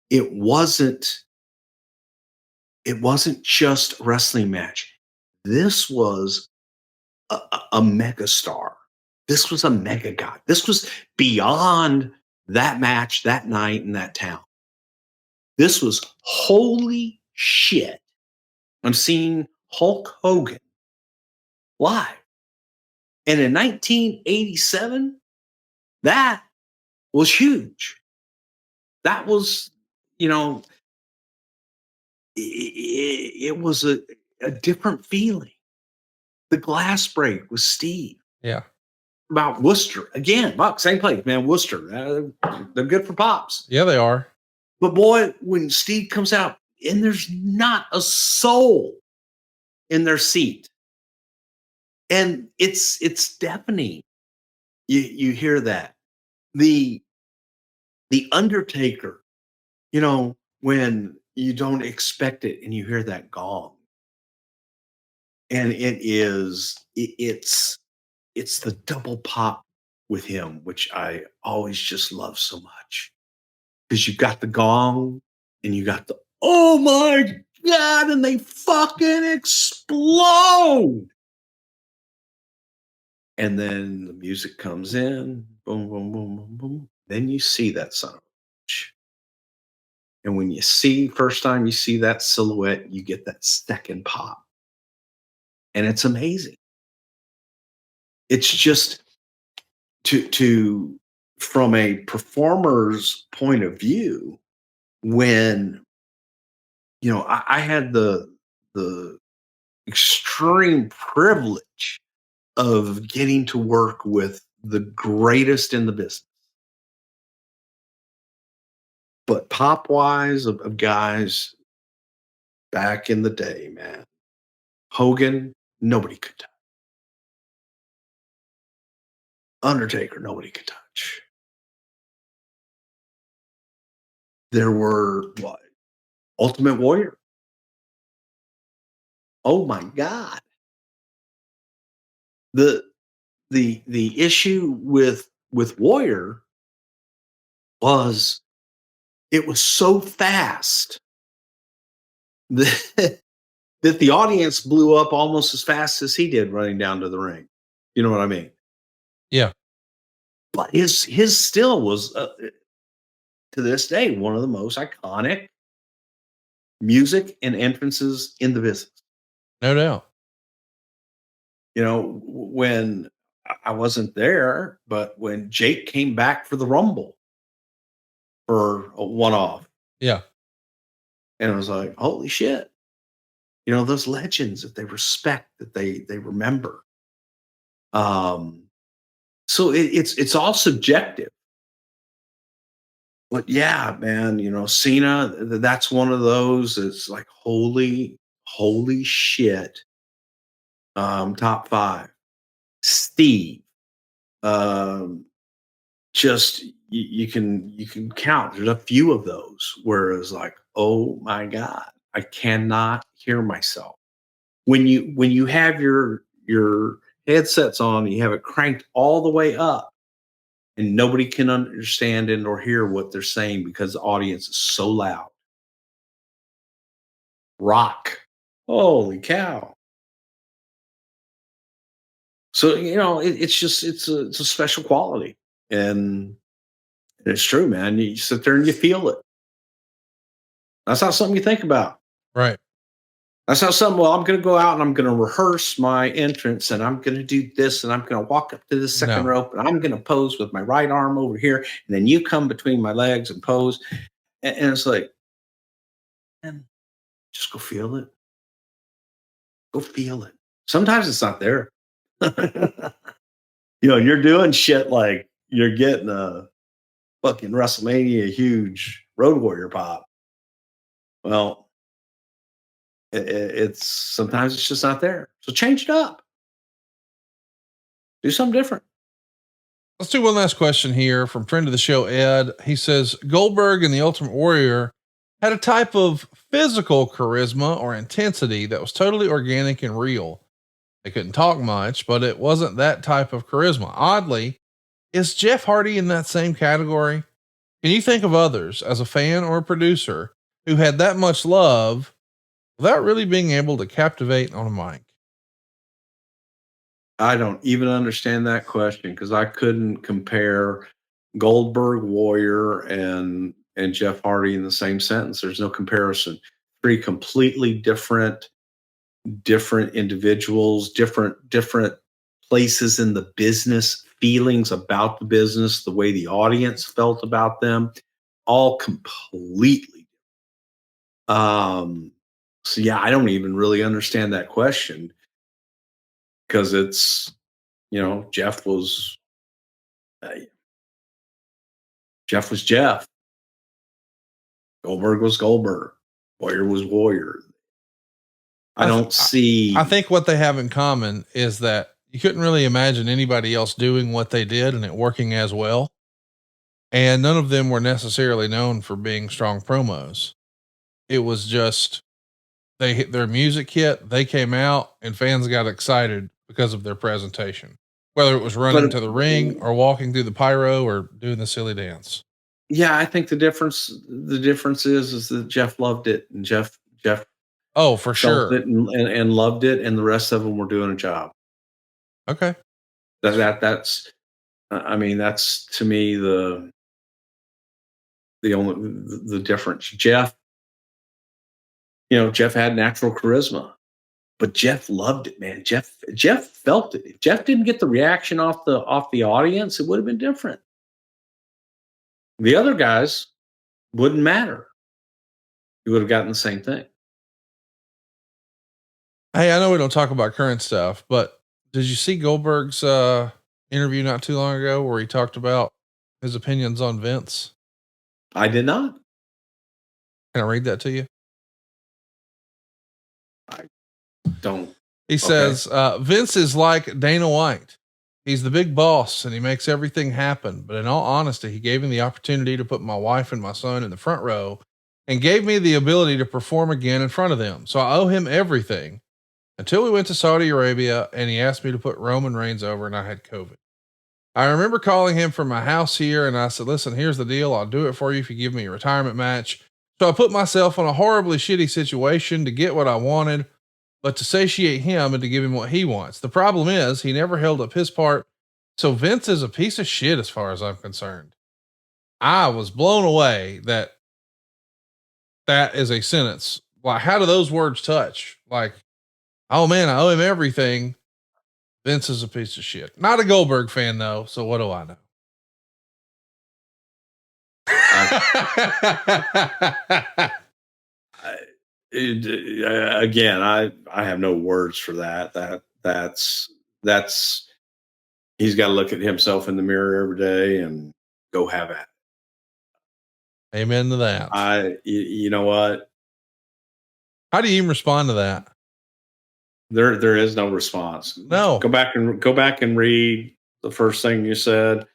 it wasn't just a wrestling match. This was a mega star. This was a mega god. This was beyond that match, that night, in that town. This was, holy shit, I'm seeing Hulk Hogan live. And in 1987, that was huge. That was, it was a different feeling. The glass break with Steve. Yeah. About Worcester. Again, same place, man, Worcester. They're good for pops. Yeah, they are. But boy, when Steve comes out, and there's not a soul in their seat. And it's deafening. You hear that. The Undertaker, when you don't expect it and you hear that gong. And it's the double pop with him, which I always just love so much. Because you've got the gong and you got the, oh my God, and they fucking explode. And then the music comes in, boom, boom, boom, boom, boom. Then you see that son of a bitch. And when first time you see that silhouette, you get that second pop. And it's amazing. It's just from a performer's point of view, when, I had the extreme privilege of getting to work with the greatest in the business. But pop-wise of guys back in the day, man, Hogan, nobody could touch. Undertaker, nobody could touch. There were, Ultimate Warrior. Oh my God. The issue with Warrior was it was so fast that the audience blew up almost as fast as he did running down to the ring. You know what I mean? Yeah. But his still was, to this day, one of the most iconic music and entrances in the business. No doubt. When I wasn't there, but when Jake came back for the Rumble for a one-off. Yeah. And it was like, holy shit. Those legends that they respect, that they remember. So it's all subjective. But yeah, man, Cena, that's one of those. It's like, holy shit. Top 5. Steve. Just you can count. There's a few of those where it's like, oh my God, I cannot hear myself. When you have your headsets on, you have it cranked all the way up, and nobody can understand and or hear what they're saying because the audience is so loud. Rock. Holy cow. So, it's just, it's a special quality. And it's true, man. You sit there and you feel it. That's not something you think about. Right. That's not something, well, I'm going to go out and I'm going to rehearse my entrance and I'm going to do this and I'm going to walk up to the second rope and I'm going to pose with my right arm over here. And then you come between my legs and pose. And it's like, man, just go feel it. Go feel it. Sometimes it's not there. You're doing shit like you're getting a fucking WrestleMania huge Road Warrior pop. Well, it's sometimes it's just not there. So change it up. Do something different. Let's do one last question here from friend of the show, Ed. He says Goldberg and the Ultimate Warrior had a type of physical charisma or intensity that was totally organic and real. They couldn't talk much, but it wasn't that type of charisma. Oddly, is Jeff Hardy in that same category? Can you think of others as a fan or a producer who had that much love without really being able to captivate on a mic? I don't even understand that question because I couldn't compare Goldberg, Warrior, and Jeff Hardy in the same sentence. There's no comparison. Three completely different individuals, different places in the business, feelings about the business, the way the audience felt about them, all completely. So yeah, I don't even really understand that question because it's, Jeff was Jeff. Goldberg was Goldberg. Warrior was Warrior. I think what they have in common is that you couldn't really imagine anybody else doing what they did and it working as well. And none of them were necessarily known for being strong promos. It was just, they hit their music hit, they came out and fans got excited because of their presentation, whether it was running to the ring or walking through the pyro or doing the silly dance. Yeah. I think the difference is that Jeff loved it and Jeff, oh, for sure. It and loved it. And the rest of them were doing a job. Okay. That's to me, the difference. Jeff had natural charisma, but Jeff loved it, man. Jeff felt it. If Jeff didn't get the reaction off the audience, it would have been different. The other guys wouldn't matter. You would have gotten the same thing. Hey, I know we don't talk about current stuff, but did you see Goldberg's interview not too long ago where he talked about his opinions on Vince? I did not. Can I read that to you? I don't. He says, Vince is like Dana White. He's the big boss and he makes everything happen. But in all honesty, he gave me the opportunity to put my wife and my son in the front row and gave me the ability to perform again in front of them. So I owe him everything until we went to Saudi Arabia and he asked me to put Roman Reigns over and I had COVID. I remember calling him from my house here and I said, listen, here's the deal. I'll do it for you if you give me a retirement match. So I put myself in a horribly shitty situation to get what I wanted, but to satiate him and to give him what he wants. The problem is he never held up his part. So Vince is a piece of shit as far as I'm concerned. I was blown away that is a sentence. Like, how do those words touch? Like, oh man, I owe him everything. Vince is a piece of shit. Not a Goldberg fan though. So what do I know? Again, I have no words for that. That's he's got to look at himself in the mirror every day and go have at it. Amen to that. You know what? How do you even respond to that? There is no response. No. Go back and read the first thing you said,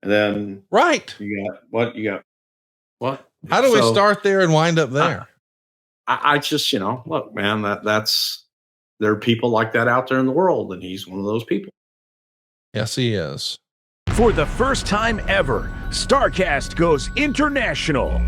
and then right. You got what? How do we start there and wind up there? I just, look, man, that's there are people like that out there in the world, and he's one of those people. Yes, he is. For the first time ever, STARRCAST goes international.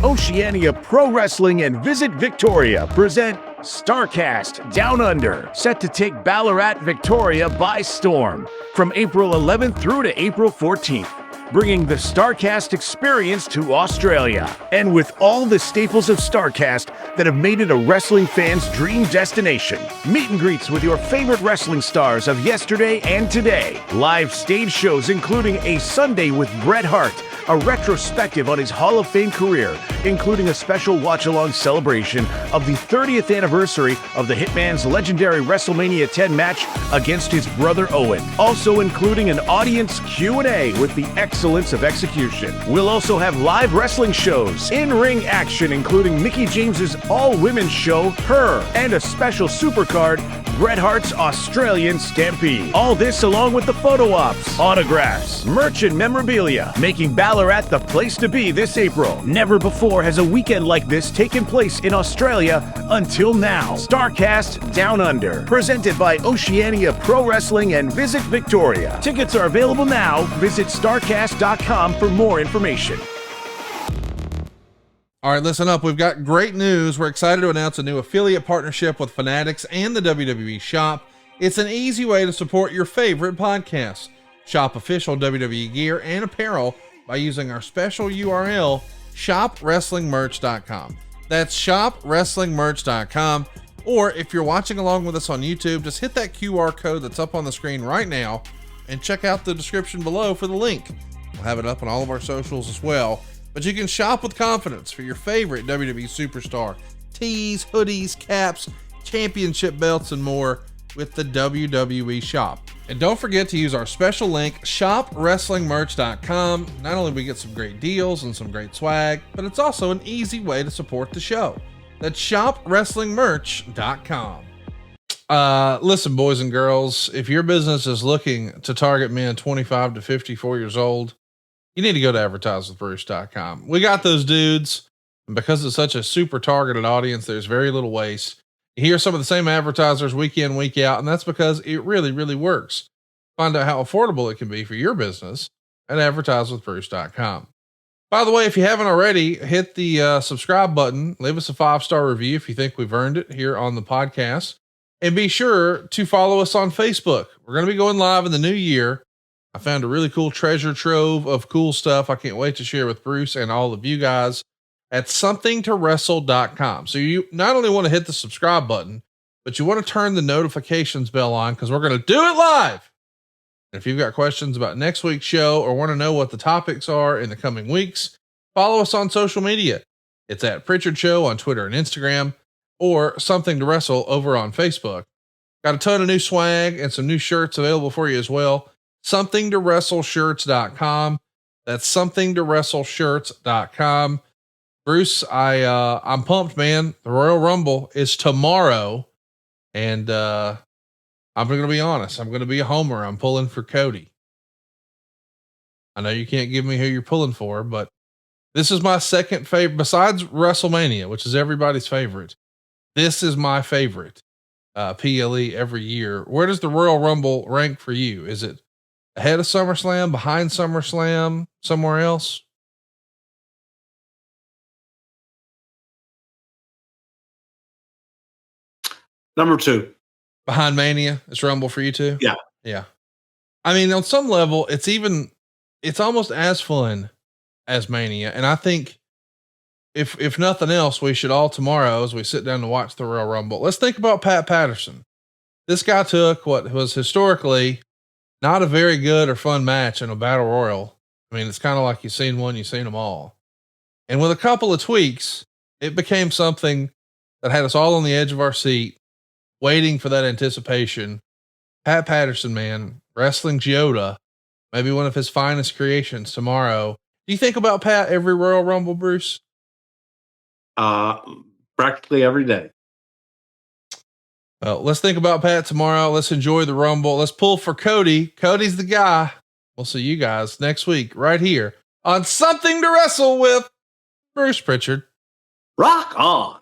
Oceania Pro Wrestling and Visit Victoria present STARRCAST Down Under, set to take Ballarat, Victoria by storm from April 11th through to April 14th. Bringing the STARRCAST experience to Australia. And with all the staples of STARRCAST that have made it a wrestling fan's dream destination. Meet and greets with your favorite wrestling stars of yesterday and today. Live stage shows including a Sunday with Bret Hart, a retrospective on his Hall of Fame career, including a special watch-along celebration of the 30th anniversary of the Hitman's legendary WrestleMania 10 match against his brother Owen. Also including an audience Q&A with the excellence of execution. We'll also have live wrestling shows, in-ring action including Mickie James's all-women's show, Her, and a special supercard, Bret Hart's Australian Stampede. All this along with the photo ops, autographs, merch, and memorabilia, making Ballarat the place to be this April. Never before has a weekend like this taken place in Australia until now. STARRCAST Down Under, presented by Oceania Pro Wrestling and Visit Victoria. Tickets are available now. Visit STARRCAST.com for more information. All right, listen up. We've got great news. We're excited to announce a new affiliate partnership with Fanatics and the WWE Shop. It's an easy way to support your favorite podcasts. Shop official WWE gear and apparel by using our special URL, shopwrestlingmerch.com. That's shopwrestlingmerch.com. Or if you're watching along with us on YouTube, just hit that QR code that's up on the screen right now and check out the description below for the link. We'll have it up on all of our socials as well. But you can shop with confidence for your favorite WWE superstar. Tees, hoodies, caps, championship belts, and more with the WWE Shop. And don't forget to use our special link, shopwrestlingmerch.com. Not only do we get some great deals and some great swag, but it's also an easy way to support the show. That's shopwrestlingmerch.com. Listen, boys and girls, if your business is looking to target men 25 to 54 years old, you need to go to ADVERTISEWITHBRUCE.com. We got those dudes, and because it's such a super targeted audience, there's very little waste. You hear some of the same advertisers week in, week out, and that's because it really, really works. Find out how affordable it can be for your business at ADVERTISEWITHBRUCE.com. By the way, if you haven't already, hit the subscribe button, leave us a 5-star review if you think we've earned it here on the podcast, and be sure to follow us on Facebook. We're going to be going live in the new year. I found a really cool treasure trove of cool stuff I can't wait to share with Bruce and all of you guys at somethingtowrestle.com. So you not only want to hit the subscribe button, but you want to turn the notifications bell on because we're going to do it live. And if you've got questions about next week's show or want to know what the topics are in the coming weeks, follow us on social media. It's at Prichard Show on Twitter and Instagram, or Something to Wrestle over on Facebook. Got a ton of new swag and some new shirts available for you as well. SomethingToWrestleShirts.com. That's SomethingToWrestleShirts.com. Bruce, I'm pumped, man. The Royal Rumble is tomorrow, and I'm going to be honest. I'm going to be a homer. I'm pulling for Cody. I know you can't give me who you're pulling for, but this is my second favorite besides WrestleMania, which is everybody's favorite. This is my favorite PLE every year. Where does the Royal Rumble rank for you? Is it ahead of SummerSlam, behind SummerSlam, somewhere else? Number 2. Behind Mania, it's Rumble for you too? Yeah. Yeah. I mean, on some level, it's almost as fun as Mania. And I think if nothing else, we should all tomorrow, as we sit down to watch the Royal Rumble, let's think about Pat Patterson. This guy took what was historically not a very good or fun match in a battle royal. I mean, it's kind of like you've seen one, you've seen them all. And with a couple of tweaks, it became something that had us all on the edge of our seat, waiting for that anticipation. Pat Patterson, man, wrestling Giota, maybe one of his finest creations tomorrow. Do you think about Pat every Royal Rumble, Bruce? Practically every day. Well, let's think about Pat tomorrow. Let's enjoy the Rumble. Let's pull for Cody. Cody's the guy. We'll see you guys next week right here on Something to Wrestle with Bruce Prichard. Rock on.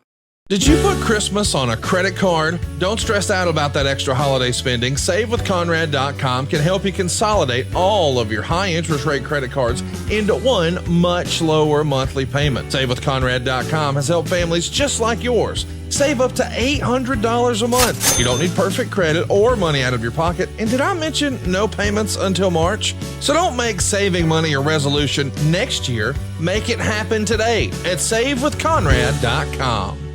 Did you put Christmas on a credit card? Don't stress out about that extra holiday spending. SaveWithConrad.com can help you consolidate all of your high interest rate credit cards into one much lower monthly payment. SaveWithConrad.com has helped families just like yours save up to $800 a month. You don't need perfect credit or money out of your pocket. And did I mention no payments until March? So don't make saving money a resolution next year. Make it happen today at SaveWithConrad.com.